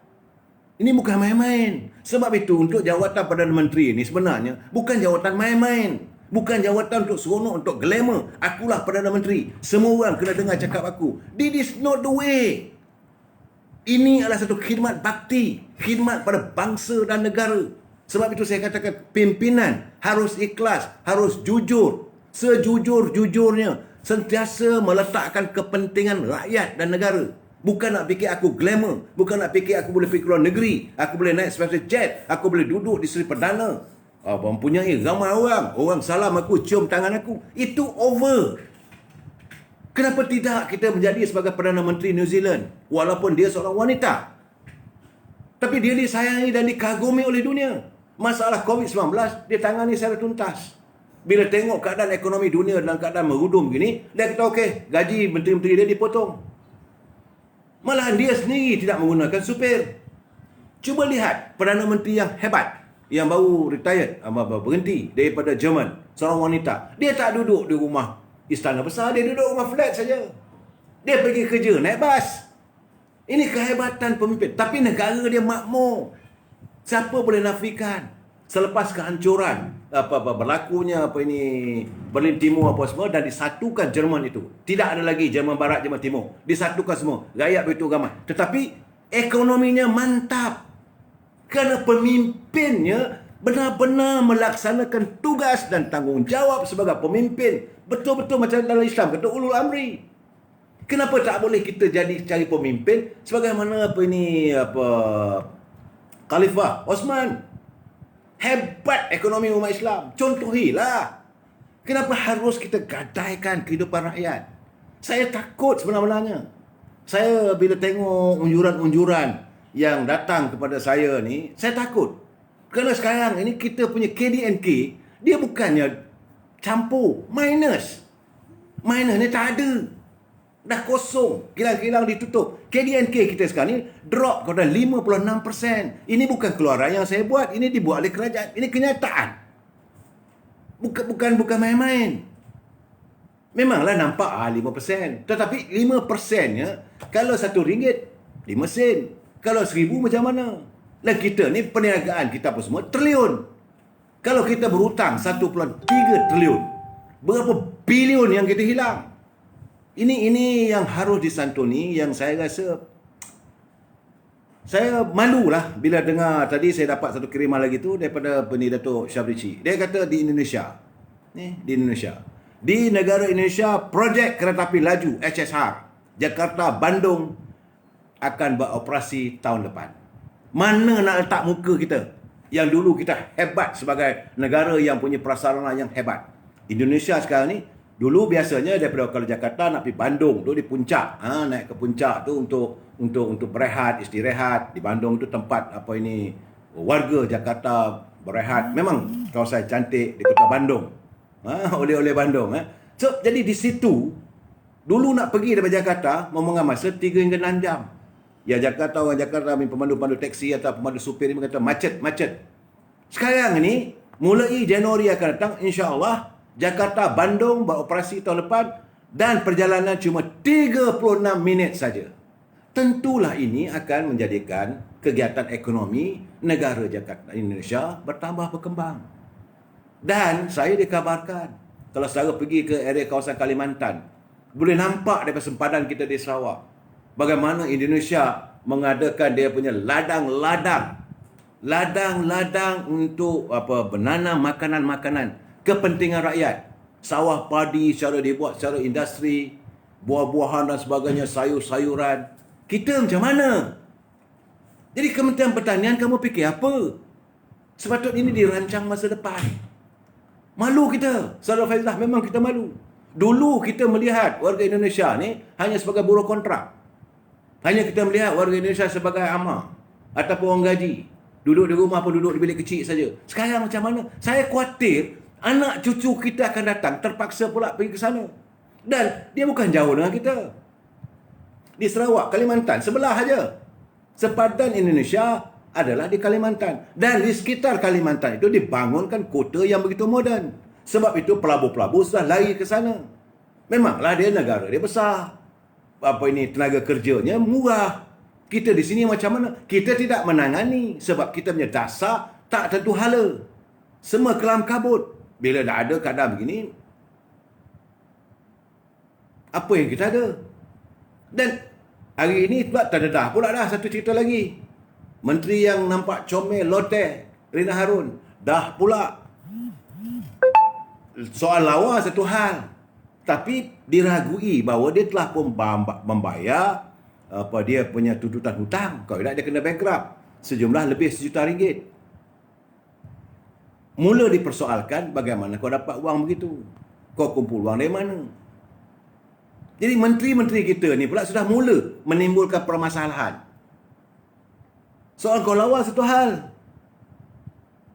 Ini bukan main-main. Sebab itu untuk jawatan Perdana Menteri ini sebenarnya bukan jawatan main-main. Bukan jawatan untuk seronok, untuk glamour. Akulah Perdana Menteri. Semua orang kena dengar cakap aku. This is not the way. Ini adalah satu khidmat bakti. Khidmat pada bangsa dan negara. Sebab itu saya katakan pimpinan harus ikhlas, harus jujur. Sejujur-jujurnya. Sentiasa meletakkan kepentingan rakyat dan negara. Bukan nak fikir aku glamour. Bukan nak fikir aku boleh pergi keluar negeri. Aku boleh naik special jet. Aku boleh duduk di Seri Perdana. Mempunyai ramai orang. Orang salam aku, cium tangan aku. Itu over. Kenapa tidak kita menjadi sebagai Perdana Menteri New Zealand? Walaupun dia seorang wanita. Tapi dia disayangi dan dikagumi oleh dunia. Masalah COVID-19, dia tangani secara tuntas. Bila tengok keadaan ekonomi dunia dalam keadaan merudum gini, dia kata okey, gaji menteri-menteri dia dipotong. Malahan dia sendiri tidak menggunakan supir. Cuba lihat Perdana Menteri yang hebat, yang baru retired, berhenti daripada Jerman, seorang wanita. Dia tak duduk di rumah istana besar, dia duduk rumah flat saja. Dia pergi kerja naik bas. Ini kehebatan pemimpin. Tapi negara dia makmur. Siapa boleh nafikan? Selepas kehancuran berlakunya Berlin Timur apa semua, dan disatukan Jerman itu. Tidak ada lagi Jerman Barat, Jerman Timur. Disatukan semua. Rakyat begitu ramai. Tetapi ekonominya mantap. Kerana pemimpinnya benar-benar melaksanakan tugas dan tanggungjawab sebagai pemimpin. Betul-betul macam dalam Islam kata ulul amri. Kenapa tak boleh kita cari pemimpin sebagaimana Khalifah Osman? Hebat ekonomi umat Islam. Contohilah. Kenapa harus kita gadaikan kehidupan rakyat? Saya takut sebenarnya. Saya bila tengok unjuran-unjuran yang datang kepada saya ni, saya takut. Kerana sekarang ini kita punya KDNK, dia bukannya campur, minus. Minus ni tak ada. Dah kosong, kilang-kilang ditutup. KDNK kita sekarang ni drop kepada 56%. Ini bukan keluaran yang saya buat, ini dibuat oleh kerajaan. Ini kenyataan. Bukan main-main. Memanglah nampak 5%. Tetapi 5%-nya kalau RM1, 5 sen. Kalau 1,000 macam mana? Dan kita ni perniagaan kita apa semua triliun. Kalau kita berhutang 1.3 triliun, berapa bilion yang kita hilang? Ini yang harus disantuni, yang saya rasa saya malulah bila dengar. Tadi saya dapat satu kiriman lagi tu daripada Datuk Syabrici. Dia kata di Indonesia, di negara Indonesia, projek kereta api laju HSR Jakarta Bandung akan beroperasi tahun depan. Mana nak letak muka kita yang dulu kita hebat sebagai negara yang punya prasarana yang hebat? Indonesia sekarang ni, dulu biasanya daripada kalau Jakarta nak pergi Bandung tu di puncak, naik ke puncak tu untuk berehat, istirahat. Di Bandung tu tempat warga Jakarta berehat. Memang kawasan cantik di kota Bandung. Oleh-oleh Bandung. So jadi di situ dulu nak pergi daripada Jakarta memerlukan masa 3 hingga 6 jam. Ya orang Jakarta pemandu-pemandu taksi atau pemandu supir ni kata macet. Sekarang ni mulai Januari akan datang, insya-Allah Jakarta Bandung beroperasi tahun depan dan perjalanan cuma 36 minit saja. Tentulah ini akan menjadikan kegiatan ekonomi negara Jakarta Indonesia bertambah berkembang. Dan saya dikabarkan kalau saudara pergi ke area kawasan Kalimantan, boleh nampak daripada sempadan kita di Sarawak bagaimana Indonesia mengadakan dia punya ladang-ladang untuk menanam makanan-makanan kepentingan rakyat. Sawah padi secara dibuat secara industri, buah-buahan dan sebagainya, sayur-sayuran. Kita macam mana? Jadi Kementerian Pertanian kamu fikir apa? Sepatutnya ini dirancang masa depan. Malu kita. Saudara Faizlah, memang kita malu. Dulu kita melihat warga Indonesia ni hanya sebagai buruh kontrak. Hanya kita melihat warga Indonesia sebagai amah ataupun orang gaji. Duduk di rumah pun duduk di bilik kecil saja. Sekarang macam mana? Saya khawatir anak cucu kita akan datang terpaksa pula pergi ke sana. Dan dia bukan jauh dengan kita. Di Sarawak, Kalimantan, sebelah saja. Sepadan Indonesia adalah di Kalimantan. Dan di sekitar Kalimantan itu dibangunkan kota yang begitu moden. Sebab itu pelabur-pelabur sudah lari ke sana. Memanglah dia negara dia besar. Tenaga kerjanya murah. Kita di sini macam mana? Kita tidak menangani sebab kita punya dasar tak tentu hala. Semua kelam kabut. Bila dah ada keadaan begini, apa yang kita ada? Dan hari ini pula terdedah pula dah satu cerita lagi. Menteri yang nampak comel, loteh, Rina Harun, dah pula soal lawa satu hal. Tapi diragui bahawa dia telah pun membayar dia punya tuntutan hutang. Kalau tidak dia kena bankrupt sejumlah lebih RM1 juta. Mula dipersoalkan bagaimana kau dapat wang begitu. Kau kumpul wang dari mana? Jadi menteri-menteri kita ni pula sudah mula menimbulkan permasalahan. Soal kau lawa satu hal.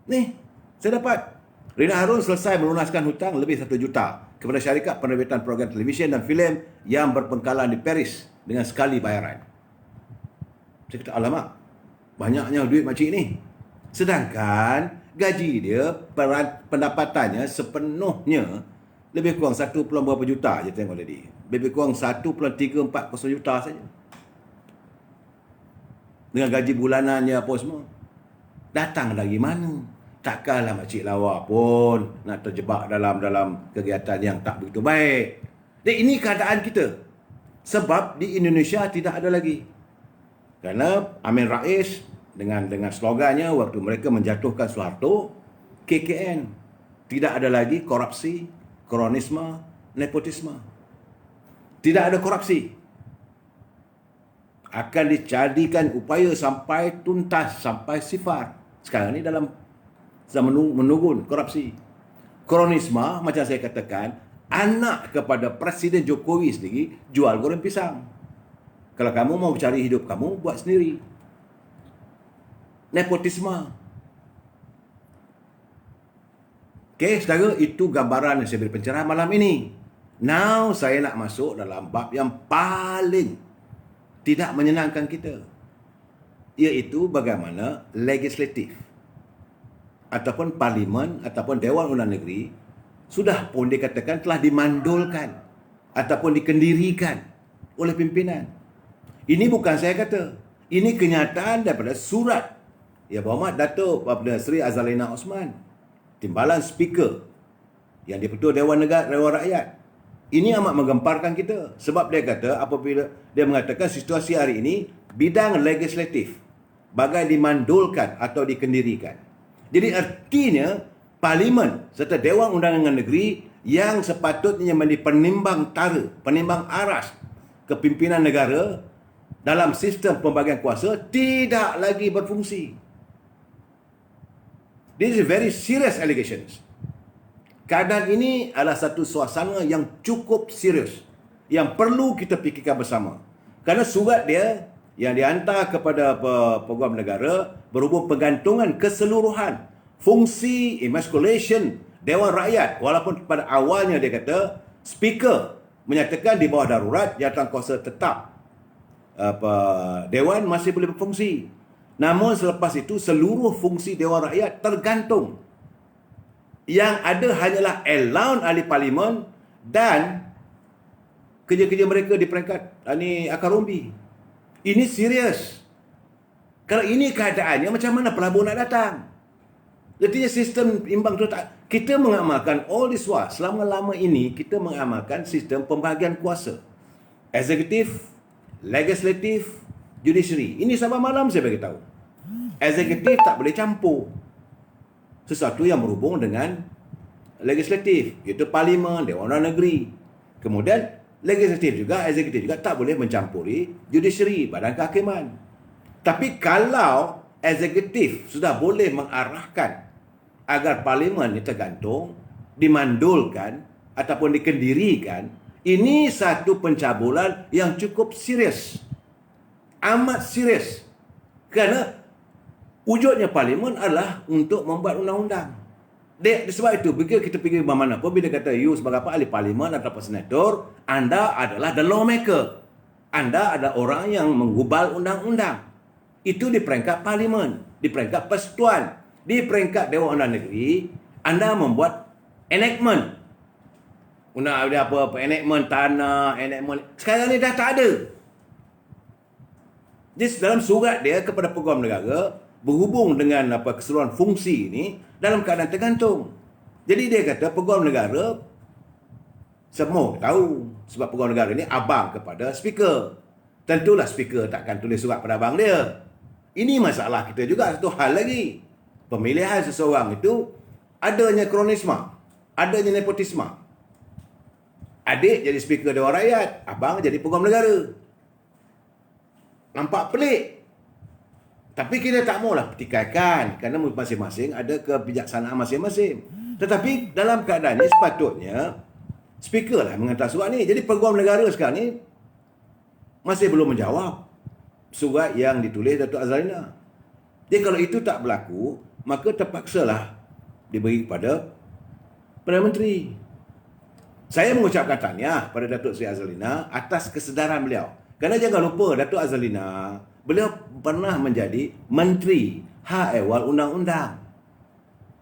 Ni, saya dapat. Rina Harun selesai melunaskan hutang lebih RM1 juta kepada syarikat penerbitan program televisyen dan filem yang berpengkalan di Paris dengan sekali bayaran. Saya kata, alamak, banyaknya duit makcik ni. Sedangkan gaji dia, pendapatannya sepenuhnya lebih kurang 1, berapa juta je tengok tadi. Lebih kurang 1.340 juta saja. Dengan gaji bulanannya apa semua. Datang dari mana? Takkanlah makcik lawa pun nak terjebak dalam kegiatan yang tak begitu baik. Dan ini keadaan kita. Sebab di Indonesia tidak ada lagi. Kerana Amin Rais dengan slogannya waktu mereka menjatuhkan Soeharto, KKN. Tidak ada lagi korupsi, kronisme, nepotisme. Tidak ada korupsi. Akan dijadikan upaya sampai tuntas, sampai sifar. Sekarang ni dalam menurun korupsi. Kronisme, macam saya katakan, anak kepada Presiden Jokowi sendiri jual goreng pisang. Kalau kamu mau cari hidup kamu, buat sendiri. Nepotisme. Okey, saudara, itu gambaran yang saya beri pencerahan malam ini. Now, saya nak masuk dalam bab yang paling tidak menyenangkan kita. Iaitu bagaimana legislatif ataupun parlimen ataupun Dewan Undang Negeri sudah pun dikatakan telah dimandulkan ataupun dikendirikan oleh pimpinan. Ini bukan saya kata. Ini kenyataan daripada surat Yang Berhormat Datuk Seri Azalina Osman, Timbalan Speaker yang di-Ketua Dewan Rakyat. Ini amat menggemparkan kita. Sebab dia kata apabila dia mengatakan situasi hari ini, bidang legislatif bagai dimandulkan atau dikendirikan. Jadi artinya Parlimen serta Dewan Undangan Negeri yang sepatutnya menjadi penimbang tara, penimbang aras kepimpinan negara dalam sistem pembagian kuasa tidak lagi berfungsi. This is very serious allegations. Keadaan ini adalah satu suasana yang cukup serius yang perlu kita fikirkan bersama. Kerana surat dia yang dihantar kepada peguam negara berhubung pergantungan keseluruhan fungsi emasculation Dewan Rakyat, walaupun pada awalnya dia kata speaker menyatakan di bawah darurat jawatankuasa tetap Dewan masih boleh berfungsi. Namun selepas itu seluruh fungsi Dewan Rakyat tergantung. Yang ada hanyalah allowance ahli parlimen dan kerja-kerja mereka di peringkat akar umbi. Ini serius. Kalau ini keadaannya, macam mana pelabur nak datang? Artinya sistem imbang tu tak. Kita mengamalkan all this while, selama-lama ini kita mengamalkan sistem pembahagian kuasa. Eksekutif, legislatif, judiciary. Ini sampai malam saya bagi tahu. Eksekutif tak boleh campur sesuatu yang berhubung dengan legislatif, iaitu parlimen, Dewan Undangan Negeri. Kemudian legislatif juga, eksekutif juga tak boleh mencampuri judiciary, badan kehakiman. Tapi kalau eksekutif sudah boleh mengarahkan agar parlimen ini tergantung, dimandulkan ataupun dikendirikan, ini satu pencabulan yang cukup serius. Amat serius. Kerana Wujudnya parlimen adalah untuk membuat undang-undang. Sebab itu, bila kita pergi mana pun, bila kata you sebagai apa, ahli parlimen atau senator, anda adalah the lawmaker. Anda adalah orang yang menggubal undang-undang. Itu di peringkat parlimen, di peringkat persekutuan. Di peringkat Dewan Undangan Negeri, anda membuat enactment. Enactment tanah, enactment. Sekarang ni dah tak ada. Jadi dalam surat dia kepada Peguam Negara, berhubung dengan keseluruhan fungsi ini dalam keadaan tergantung. Jadi dia kata Peguam Negara semua tahu sebab Peguam Negara ini abang kepada speaker. Tentulah speaker takkan tulis surat pada abang dia. Ini masalah kita juga. Satu hal lagi, pemilihan seseorang itu adanya kronisme, adanya nepotisme. Adik jadi speaker Dewan Rakyat, abang jadi Peguam Negara. Nampak pelik. Tapi kita tak maulah pertikaikan kerana masing-masing ada kebijaksanaan masing-masing. Tetapi dalam keadaan ini sepatutnya speaker lah menghantar surat ni. Jadi Peguam Negara sekarang ni masih belum menjawab surat yang ditulis Datuk Azalina. Jadi kalau itu tak berlaku, maka terpaksalah diberi kepada Perdana Menteri. Saya mengucapkan tahniah pada Datuk Seri Azalina atas kesedaran beliau. Kerana jangan lupa Datuk Azalina, beliau pernah menjadi Menteri Hak Ehwal Undang-Undang.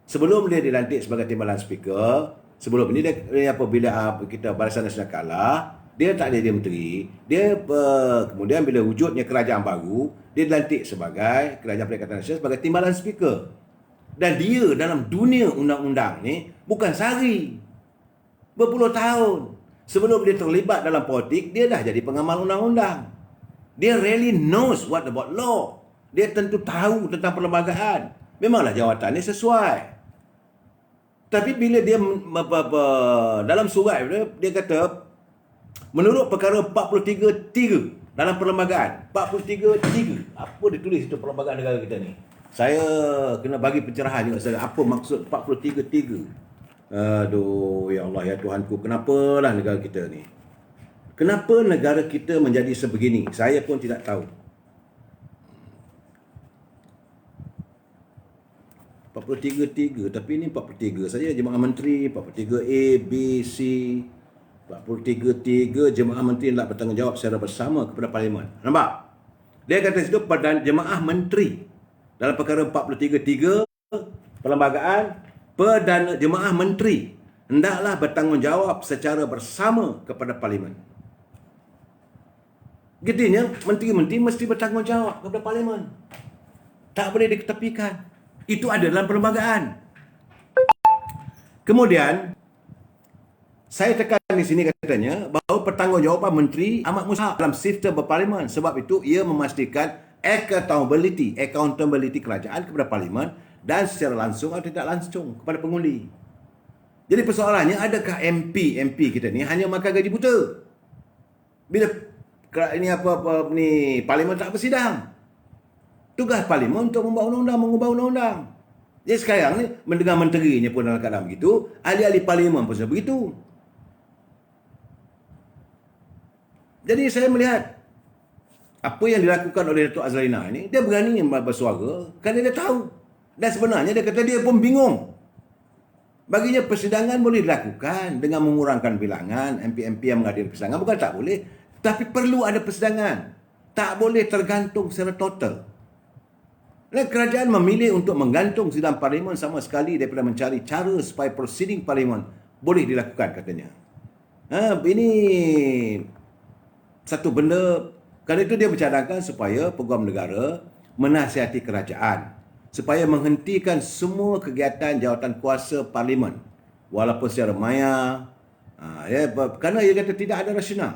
Sebelum dia dilantik sebagai timbalan speaker, sebelum ini dia apabila kita Barisan Nasional kalah, dia tak jadi menteri. Dia kemudian bila wujudnya kerajaan baru, dia dilantik sebagai Kerajaan Perikatan Nasional sebagai timbalan speaker. Dan dia dalam dunia undang-undang ni bukan sehari, berpuluh tahun. Sebelum dia terlibat dalam politik, dia dah jadi pengamal undang-undang. Dia really knows what about law. Dia tentu tahu tentang perlembagaan. Memanglah jawatan ni sesuai. Tapi bila dia dalam surat dia kata menurut perkara 43.3 dalam perlembagaan 43.3, apa dia tulis itu perlembagaan negara kita ni? Saya kena bagi pencerahan juga saya apa maksud 43.3. Aduh, ya Allah, ya Tuhanku, kenapalah negara kita ni? Kenapa negara kita menjadi sebegini? Saya pun tidak tahu. 43.3, tapi ini 43 saja Jemaah Menteri, 43A, B, C, 43.3 Jemaah Menteri hendak bertanggungjawab secara bersama kepada Parlimen. Nampak? Dia kata situ pada Jemaah Menteri dalam perkara 43.3 perlembagaan Perdana Jemaah Menteri hendaklah bertanggungjawab secara bersama kepada Parlimen. Getihnya, menteri-menteri mesti bertanggungjawab kepada Parlimen. Tak boleh diketepikan. Itu ada dalam perlembagaan. Kemudian, saya tekan di sini katanya bahawa pertanggungjawaban menteri amat mustahil dalam sistem berparlimen. Sebab itu, ia memastikan accountability kerajaan kepada Parlimen dan secara langsung atau tidak langsung kepada pengundi. Jadi persoalannya, adakah MP kita ni hanya makan gaji buta? Bila Parlimen tak bersidang. Tugas Parlimen untuk membuat undang-undang, mengubah undang-undang. Jadi sekarang ni mendengar menterinya pun dalam keadaan begitu, ahli-ahli Parlimen pun sudah begitu. Jadi saya melihat apa yang dilakukan oleh Datuk Azalina ini, dia berani bersuara kerana dia tahu. Dan sebenarnya dia kata dia pun bingung. Baginya persidangan boleh dilakukan dengan mengurangkan bilangan MP-MP yang menghadiri persidangan. Bukan tak boleh. Tapi perlu ada persidangan. Tak boleh tergantung secara total. Dan kerajaan memilih untuk menggantung sidang Parlimen sama sekali daripada mencari cara supaya proceeding Parlimen boleh dilakukan katanya. Ini satu benda. Kerana itu dia bercadangkan supaya Peguam Negara menasihati kerajaan supaya menghentikan semua kegiatan jawatan kuasa Parlimen walaupun secara maya, kerana ia kata tidak ada rasional.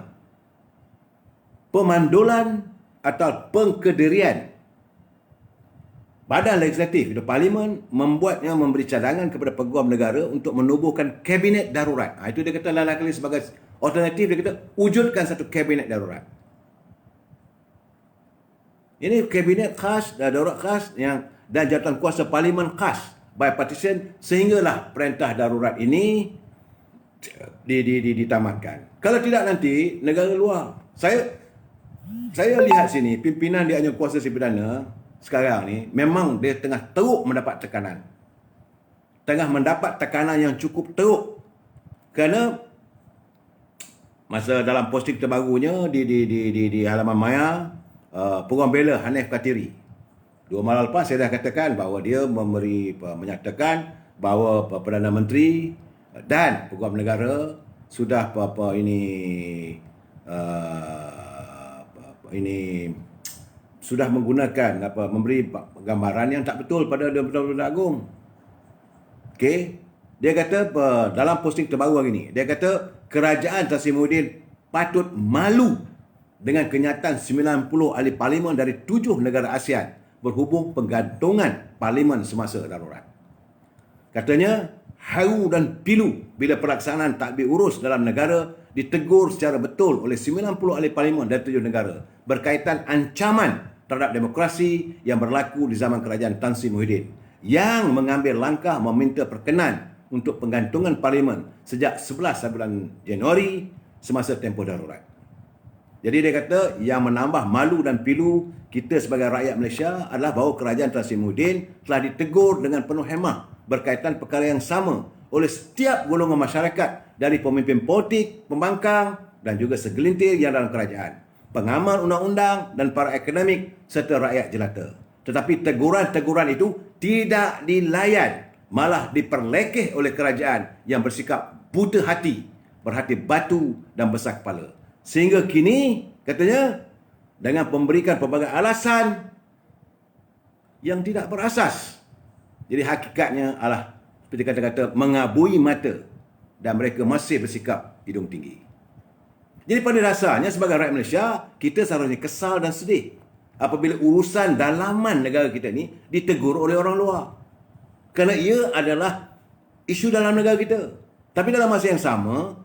Pemandulan atau pengkedirian Badan Legislatif itu Parlimen membuatnya memberi cadangan kepada Peguam Negara untuk menubuhkan kabinet darurat. Itu dia kata lain kali sebagai alternatif, dia kata wujudkan satu kabinet darurat. Ini kabinet khas, darurat khas dan jawatan kuasa Parlimen khas bipartisan sehinggalah perintah darurat ini ditamatkan. Kalau tidak nanti negara luar. Saya lihat sini pimpinan di Anjuran Kuasa Si Perdana sekarang ni memang dia tengah teruk mendapat tekanan. Tengah mendapat tekanan yang cukup teruk. Kerana masa dalam posting terbarunya di halaman maya, Peguam Bela Hanif Katiri, 2 malam lepas saya dah katakan bahawa dia menyatakan bahawa Perdana Menteri dan Peguam Negara sudah sudah menggunakan memberi gambaran yang tak betul pada Perdana Agung. Okey, dia kata dalam posting terbaru hari ini, dia kata kerajaan Tan Sri Muhyiddin patut malu dengan kenyataan 90 ahli parlimen dari 7 negara ASEAN berhubung penggantungan parlimen semasa darurat. Katanya haru dan pilu bila pelaksanaan tadbir urus dalam negara ditegur secara betul oleh 90 ahli parlimen dari 7 negara berkaitan ancaman terhadap demokrasi yang berlaku di zaman kerajaan Tan Sri Muhyiddin yang mengambil langkah meminta perkenan untuk penggantungan parlimen sejak 11 bulan Januari semasa tempoh darurat. Jadi dia kata yang menambah malu dan pilu kita sebagai rakyat Malaysia adalah bahawa kerajaan Tan Sri Muhyiddin telah ditegur dengan penuh hemah berkaitan perkara yang sama oleh setiap golongan masyarakat dari pemimpin politik, pembangkang dan juga segelintir yang dalam kerajaan, pengamal undang-undang dan para akademik serta rakyat jelata. Tetapi teguran-teguran itu tidak dilayan, malah diperlekeh oleh kerajaan yang bersikap buta hati, berhati batu dan besar kepala. Sehingga kini, katanya, dengan memberikan pelbagai alasan yang tidak berasas. Jadi hakikatnya adalah, seperti kata-kata, mengabui mata dan mereka masih bersikap hidung tinggi. Jadi pada dasarnya sebagai rakyat Malaysia, kita seharusnya kesal dan sedih apabila urusan dalaman negara kita ni ditegur oleh orang luar. Kerana ia adalah isu dalam negara kita. Tapi dalam masa yang sama,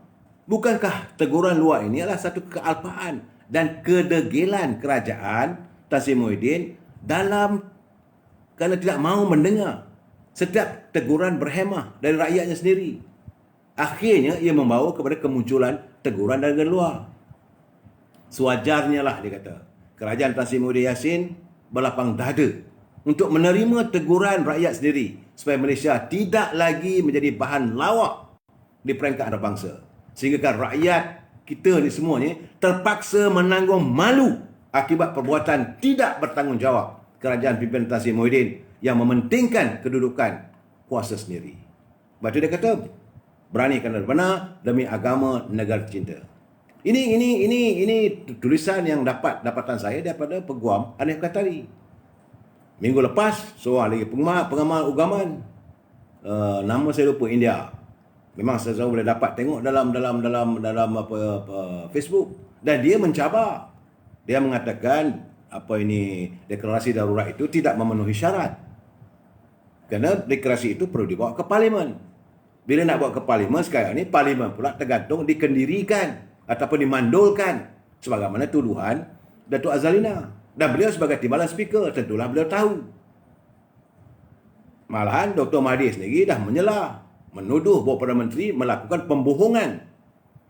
bukankah teguran luar ini adalah satu kealpaan dan kedegilan kerajaan Tan Sri Muhyiddin kerana tidak mahu mendengar setiap teguran berhemah dari rakyatnya sendiri. Akhirnya ia membawa kepada kemunculan teguran dari luar. Sewajarnya lah dia kata, kerajaan Tan Sri Muhyiddin Yassin berlapang dada untuk menerima teguran rakyat sendiri supaya Malaysia tidak lagi menjadi bahan lawak di peringkat antarabangsa. Sehingga kan rakyat kita ni semuanya terpaksa menanggung malu akibat perbuatan tidak bertanggungjawab kerajaan pimpinan Tan Sri Muhyiddin yang mementingkan kedudukan kuasa sendiri. Sebab itu dia kata, beranikan dan benar demi agama negara tercinta. Ini tulisan yang dapatan saya daripada Peguam Hanif Katiri. Minggu lepas seorang lagi pengamal ugaman, nama saya lupa, India. Memang saya boleh dapat tengok dalam Facebook, dan dia mencabar. Dia mengatakan deklarasi darurat itu tidak memenuhi syarat. Kerana deklarasi itu perlu dibawa ke parlimen. Bila nak bawa ke parlimen sekarang ni, parlimen pula tergantung dikendirikan ataupun dimandulkan sebagaimana tuduhan Datuk Azalina. Dan beliau sebagai timbalan speaker, tentulah beliau tahu. Malahan Dr. Mahathir sendiri dah menyelah, menuduh bahawa Perdana Menteri melakukan pembohongan.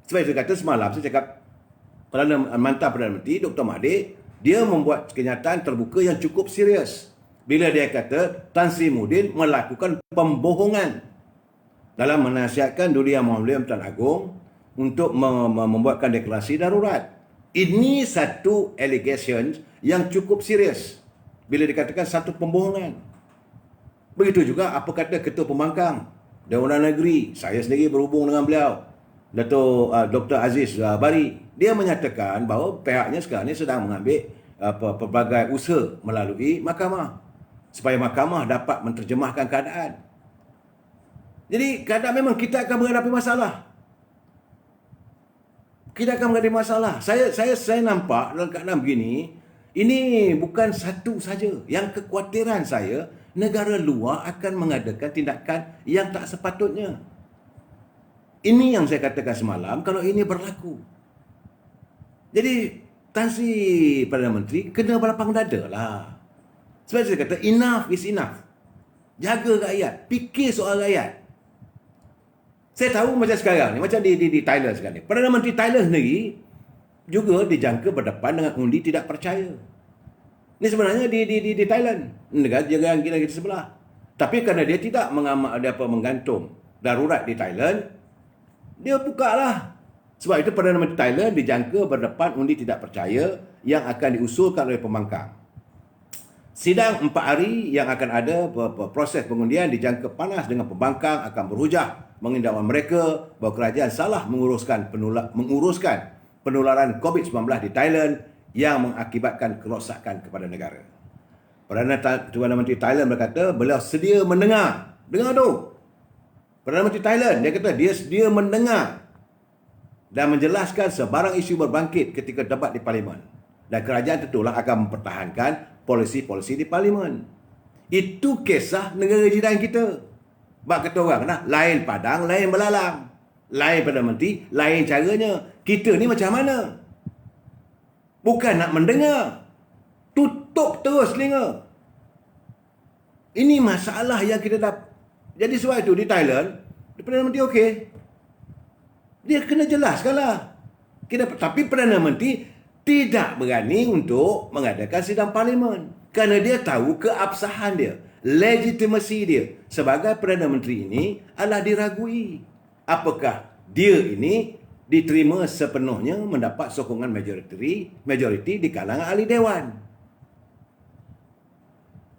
Sebab itu kata semalam saya cakap, mantan Perdana Menteri Dr. Mahathir, dia membuat kenyataan terbuka yang cukup serius bila dia kata Tan Sri Muhyiddin melakukan pembohongan dalam menasihatkan Duli Yang Mulia Tuan Agong untuk membuatkan deklarasi darurat. Ini satu allegation yang cukup serius bila dikatakan satu pembohongan. Begitu juga apa kata Ketua Pembangkang Dewan Negeri, saya sendiri berhubung dengan beliau, Dato' Dr. Aziz Bari. Dia menyatakan bahawa pihaknya sekarang ini sedang mengambil pelbagai usaha melalui mahkamah supaya mahkamah dapat menterjemahkan keadaan. Jadi kadang memang kita akan menghadapi masalah. Kita akan menghadapi masalah. Saya nampak dalam keadaan begini, ini bukan satu saja. Yang kekhawatiran saya, negara luar akan mengadakan tindakan yang tak sepatutnya. Ini yang saya katakan semalam, kalau ini berlaku. Jadi Tan Sri Perdana Menteri kena berlapang dada lah. Sebab saya kata enough is enough. Jaga rakyat, fikir soal rakyat. Saya tahu macam sekarang ni, macam di Thailand sekarang ni, Perdana Menteri Thailand sendiri juga dijangka berdepan dengan undi tidak percaya. Ini sebenarnya di Thailand, negara jiran kita sebelah. Tapi kerana dia tidak menggantung darurat di Thailand, dia buka lah. Sebab itu Perdana Menteri Thailand dijangka berdepan undi tidak percaya yang akan diusulkan oleh pembangkang. Sidang 4 hari yang akan ada proses pengundian dijangka panas dengan pembangkang akan berhujah mengindakkan mereka bahawa kerajaan salah menguruskan penularan COVID-19 di Thailand yang mengakibatkan kerosakan kepada negara. Perdana Menteri Thailand berkata beliau sedia mendengar. Dengar tu. Perdana Menteri Thailand dia kata dia sedia mendengar dan menjelaskan sebarang isu berbangkit ketika debat di Parlimen. Dan kerajaan tentulah akan mempertahankan polisi-polisi di Parlimen. Itu kisah negara jiran kita. Sebab kata orang, nah, lain padang, lain belalang. Lain Perdana Menteri, lain caranya. Kita ni macam mana? Bukan nak mendengar. Tutup terus telinga. Ini masalah yang kita dapat. Jadi sebab itu di Thailand, Perdana Menteri okey. Dia kena jelaskanlah. Tapi Perdana Menteri tidak berani untuk mengadakan sidang Parlimen. Kerana dia tahu keabsahan dia. Legitimasi dia sebagai Perdana Menteri ini adalah diragui. Apakah dia ini diterima sepenuhnya mendapat sokongan majoriti di kalangan ahli dewan.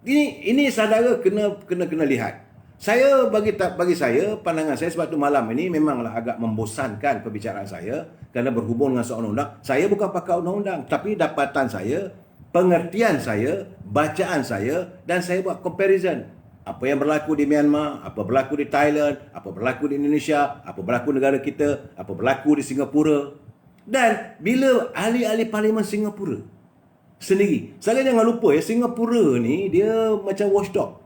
Ini saudara kena lihat. Saya bagi saya pandangan saya sebab tu malam ini memanglah agak membosankan perbicaraan saya kerana berhubung dengan soal undang-undang. Saya bukan pakar undang-undang tapi dapatan saya, pengertian saya, bacaan saya dan saya buat comparison. Apa yang berlaku di Myanmar, apa berlaku di Thailand, apa berlaku di Indonesia, apa berlaku negara kita, apa berlaku di Singapura. Dan bila ahli-ahli Parlimen Singapura sendiri, saya jangan lupa ya, Singapura ni dia macam watchdog.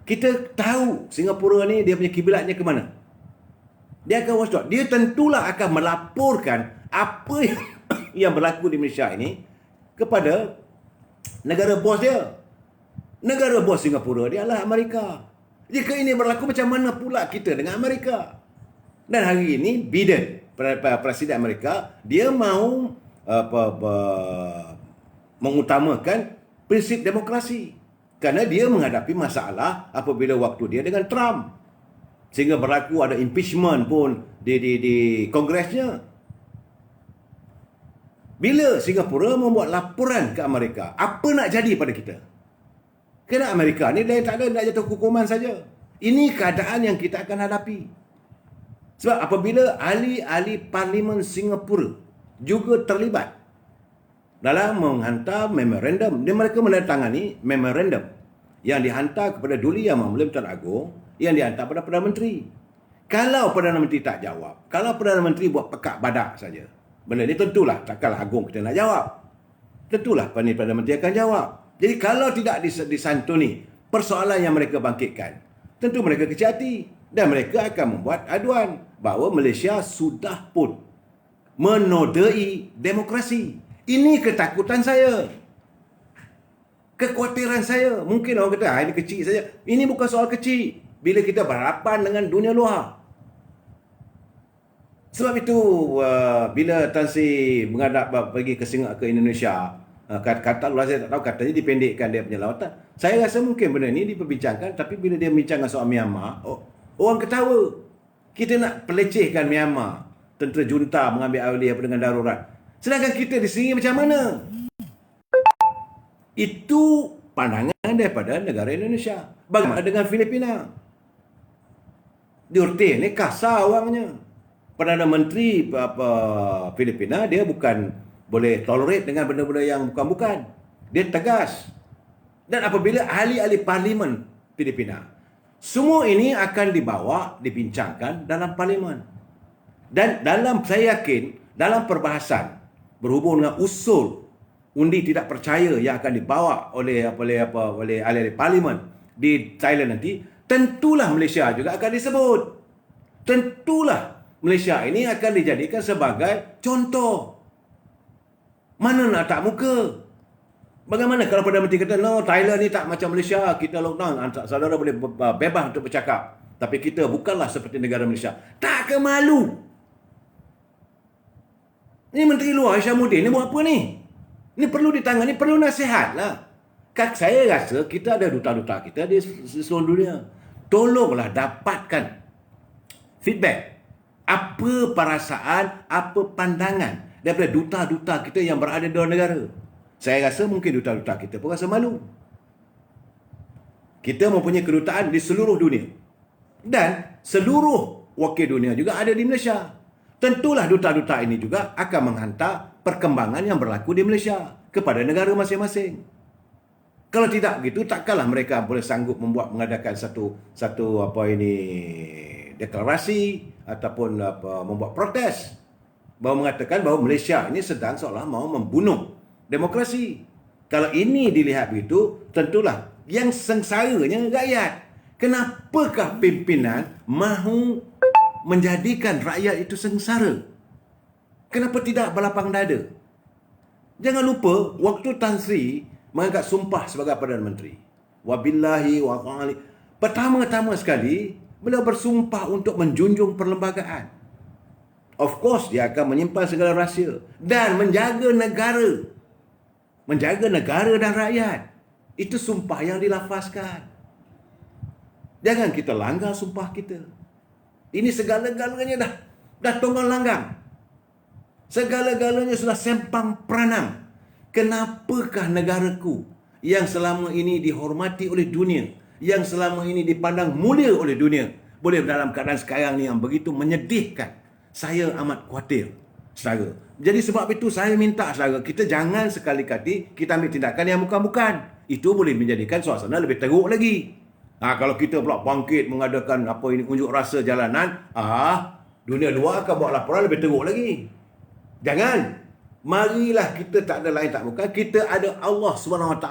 Kita tahu Singapura ni dia punya kiblatnya ke mana. Dia akan watchdog. Dia tentulah akan melaporkan apa yang berlaku di Malaysia ini kepada negara bos dia. Negara bos Singapura dia adalah Amerika. Jika ini berlaku, macam mana pula kita dengan Amerika? Dan hari ini Biden, Presiden Amerika, dia mahu mengutamakan prinsip demokrasi. Kerana dia menghadapi masalah apabila waktu dia dengan Trump. Sehingga berlaku ada impeachment pun di Kongresnya. Bila Singapura membuat laporan ke Amerika, apa nak jadi pada kita? Kerana Amerika ni dia tak ada nak jatuh hukuman saja. Ini keadaan yang kita akan hadapi. Sebab apabila ahli-ahli Parlimen Singapura juga terlibat dalam menghantar memorandum, mereka menandatangani memorandum yang dihantar kepada Duli Yang Mahmulia Tuan Agong yang dihantar kepada Perdana Menteri. Kalau Perdana Menteri tak jawab, kalau Perdana Menteri buat pekak badak saja, benda ni tentulah takkanlah Agong kita nak jawab. Tentulah Perdana Menteri akan jawab. Jadi kalau tidak disantuni persoalan yang mereka bangkitkan, tentu mereka kecil hati dan mereka akan membuat aduan bahawa Malaysia sudah pun menodai demokrasi. Ini ketakutan saya. Kekhawatiran saya. Mungkin orang kata, ini kecil saja. Ini bukan soal kecil. Bila kita berhadapan dengan dunia luar. Sebab itu, bila Tan Sri menghadap pergi ke Indonesia, kata Allah saya tak tahu, katanya dipendekkan dia punya lawatan. Saya rasa mungkin benda ni diperbincangkan, tapi bila dia bincangkan soal Myanmar, orang ketawa. Kita nak pelecehkan Myanmar. Tentera junta mengambil alih dengan darurat. Sedangkan kita di sini macam mana? Itu pandangan daripada negara Indonesia. Bagaimana dengan Filipina? Duterte ni kasar orangnya. Perdana Menteri Filipina, dia bukan boleh tolerate dengan benda-benda yang bukan-bukan. Dia tegas. Dan apabila ahli-ahli Parlimen Filipina, semua ini akan dibincangkan dalam Parlimen. Dan saya yakin, dalam perbahasan berhubung dengan usul undi tidak percaya yang akan dibawa oleh ahli Parlimen di Thailand nanti, tentulah Malaysia juga akan disebut. Tentulah Malaysia ini akan dijadikan sebagai contoh. Mana nak tak muka? Bagaimana kalau Perdana Menteri kata, no, Thailand ni tak macam Malaysia, kita lockdown, saudara boleh bebas untuk bercakap. Tapi kita bukanlah seperti negara Malaysia. Tak ke malu? Ini Menteri Luar Hisham Mudin ni buat apa ni? Ini perlu ditangani, perlu nasihat lah. Saya rasa kita ada duta-duta kita di seluruh dunia. Tolonglah dapatkan feedback. Apa perasaan, apa pandangan daripada duta-duta kita yang berada di luar negara. Saya rasa mungkin duta-duta kita pun rasa malu. Kita mempunyai kedutaan di seluruh dunia. Dan seluruh wakil dunia juga ada di Malaysia. Tentulah duta-duta ini juga akan menghantar perkembangan yang berlaku di Malaysia kepada negara masing-masing. Kalau tidak begitu, takkanlah mereka boleh sanggup mengadakan satu deklarasi ataupun membuat protes bahawa mengatakan bahawa Malaysia ini sedang seolah mau membunuh demokrasi. Kalau ini dilihat begitu, tentulah yang sengsaranya rakyat. Kenapakah pimpinan mahu menjadikan rakyat itu sengsara? Kenapa tidak berlapang dada? Jangan lupa, waktu Tan Sri mengangkat sumpah sebagai Perdana Menteri, wabillahi wa ta'ala, pertama-tama sekali, beliau bersumpah untuk menjunjung perlembagaan. Of course, dia akan menyimpan segala rahsia dan menjaga negara. Menjaga negara dan rakyat. Itu sumpah yang dilafazkan. Jangan kita langgar sumpah kita. Ini segala-galanya dah tonggang langgang. Segala-galanya sudah sempang peranang. Kenapakah negaraku yang selama ini dihormati oleh dunia, yang selama ini dipandang mulia oleh dunia, boleh dalam keadaan sekarang ni yang begitu menyedihkan? Saya amat khawatir, saudara. Jadi sebab itu saya minta, saudara, kita jangan sekali-kali kita ambil tindakan yang bukan-bukan. Itu boleh menjadikan suasana lebih teruk lagi. Kalau kita pula bangkit mengadakan unjuk rasa jalanan, dunia luar akan buat laporan lebih teruk lagi. Jangan. Marilah kita tak ada lain tak bukan, kita ada Allah SWT.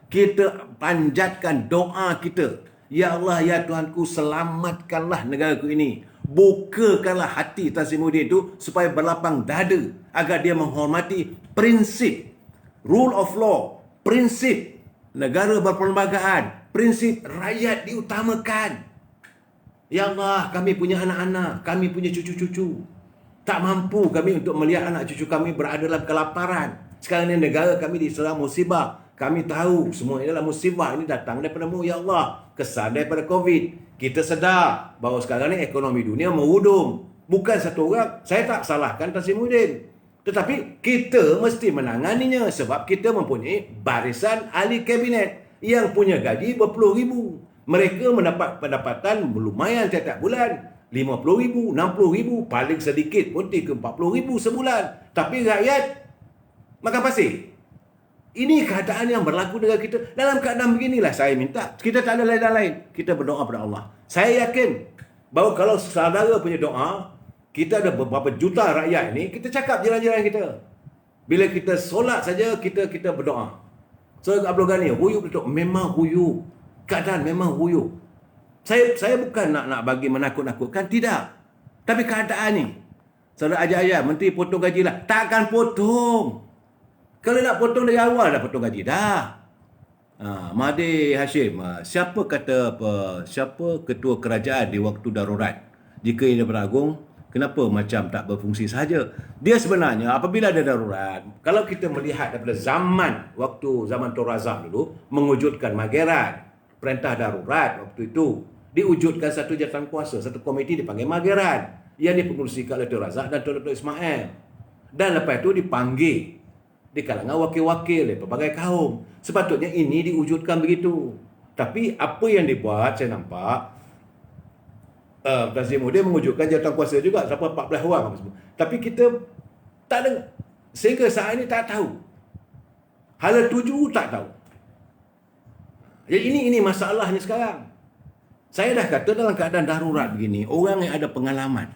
Kita panjatkan doa kita. Ya Allah, ya Tuhanku, selamatkanlah negaraku ini. Bukakanlah hati Tan Sri Muhyiddin itu supaya berlapang dada agar dia menghormati prinsip rule of law, prinsip negara berperlembagaan, prinsip rakyat diutamakan. Ya Allah, kami punya anak-anak, kami punya cucu-cucu. Tak mampu kami untuk melihat anak cucu kami berada dalam kelaparan. Sekarang ini negara kami diserang musibah. Kami tahu semua ini adalah musibah. Ini datang daripada-Mu, Ya Allah. Kesan daripada COVID. Kita sedar bahawa sekarang ini ekonomi dunia merudum. Bukan satu orang. Saya tak salahkan Tan Sri Muhyiddin. Tetapi kita mesti menanganinya sebab kita mempunyai barisan ahli kabinet yang punya gaji berpuluh ribu. Mereka mendapat pendapatan lumayan setiap bulan. 50,000, 60,000, paling sedikit pun 40,000 sebulan. Tapi rakyat makan pasir. Ini keadaan yang berlaku dengan kita. Dalam keadaan beginilah saya minta, kita tak ada lain-lain. Kita berdoa kepada Allah. Saya yakin bahawa kalau saudara punya doa, kita ada beberapa juta rakyat ini, kita cakap jiran-jiran kita. Bila kita solat saja, kita berdoa. So Abdul Ghani, huyuk betul. Memang huyuk. Keadaan memang huyuk. Saya bukan nak bagi menakut-nakutkan, tidak. Tapi keadaan ni, saudara ajar-ajar, menteri potong gaji lah. Takkan potong. Kalau nak potong dari awal dah potong gaji dah. Mahathir Hashim, siapa ketua kerajaan di waktu darurat? Jika ia beragung, kenapa macam tak berfungsi saja? Dia sebenarnya apabila ada darurat, kalau kita melihat daripada zaman Tun Razak dulu, mengwujudkan Mageran, perintah darurat waktu itu, diwujudkan satu jawatan kuasa, satu komiti dipanggil Mageran yang dipengerusikan oleh Tun Razak dan Tun Dr. Ismail. Dan lepas itu dipanggil di kalangan wakil-wakil dari pelbagai kaum. Sepatutnya ini diwujudkan begitu. Tapi apa yang dibuat, saya nampak Tan Sri Muhyiddin mewujudkan jawatan kuasa juga sampai 14 orang apa semua. Tapi kita tak dengar. Sehingga saat ini tak tahu. Hala tuju tak tahu. Jadi ini masalahnya sekarang. Saya dah kata dalam keadaan darurat begini, orang yang ada pengalaman.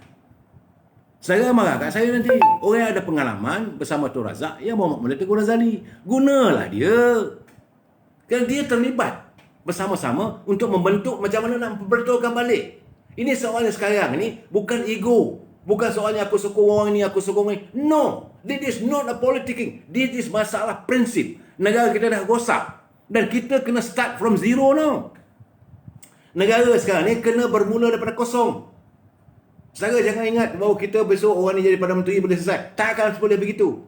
Saya marah kat saya nanti. Orang yang ada pengalaman bersama Tun Razak, yang Muhammad Malik Tengku Razali. Gunalah dia. Kerana dia terlibat bersama-sama untuk membentuk macam mana nak membetulkan balik. Ini soalnya sekarang ni bukan ego. Bukan soalnya aku sokong orang ni, aku sokong orang ni. No. This is not a politicking. This is masalah prinsip. Negara kita dah rosak. Dan kita kena start from zero now. Negara sekarang ni kena bermula daripada kosong. Saudara jangan ingat bahawa kita besok orang ni jadi Perdana Menteri boleh selesai. Takkan boleh begitu.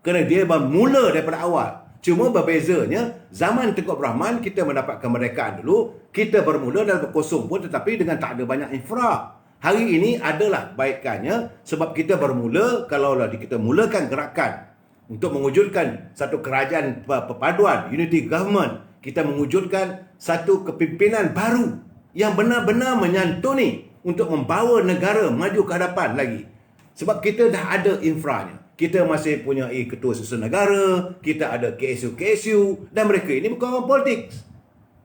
Kerana dia bermula daripada awal. Cuma berbezanya, zaman Tengku Abdul Rahman kita mendapat kemerdekaan dulu, kita bermula dalam kosong pun tetapi dengan tak ada banyak infra. Hari ini adalah baikannya sebab kita bermula, kalaulah kita mulakan gerakan untuk mewujudkan satu kerajaan perpaduan, unity government, kita mewujudkan satu kepimpinan baru yang benar-benar menyantuni untuk membawa negara maju ke hadapan lagi. Sebab kita dah ada infranya. Kita masih punya ketua susun negara, kita ada KSU, dan mereka ini bukan orang politik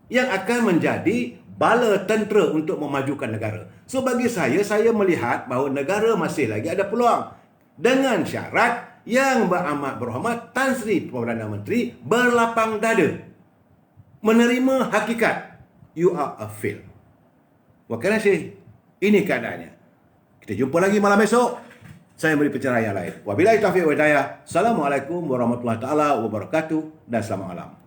yang akan menjadi bala tentera untuk memajukan negara. So bagi saya melihat bahawa negara masih lagi ada peluang dengan syarat yang beramat berhormat Tan Sri Perdana Menteri berlapang dada menerima hakikat you are a fail. Terima kasih. Ini keadaannya. Kita jumpa lagi malam esok. Saya beri pencerahan yang lain. Wabillahi taufiq wal hidayah. Assalamualaikum warahmatullahi taala wabarakatuh dan selamat malam.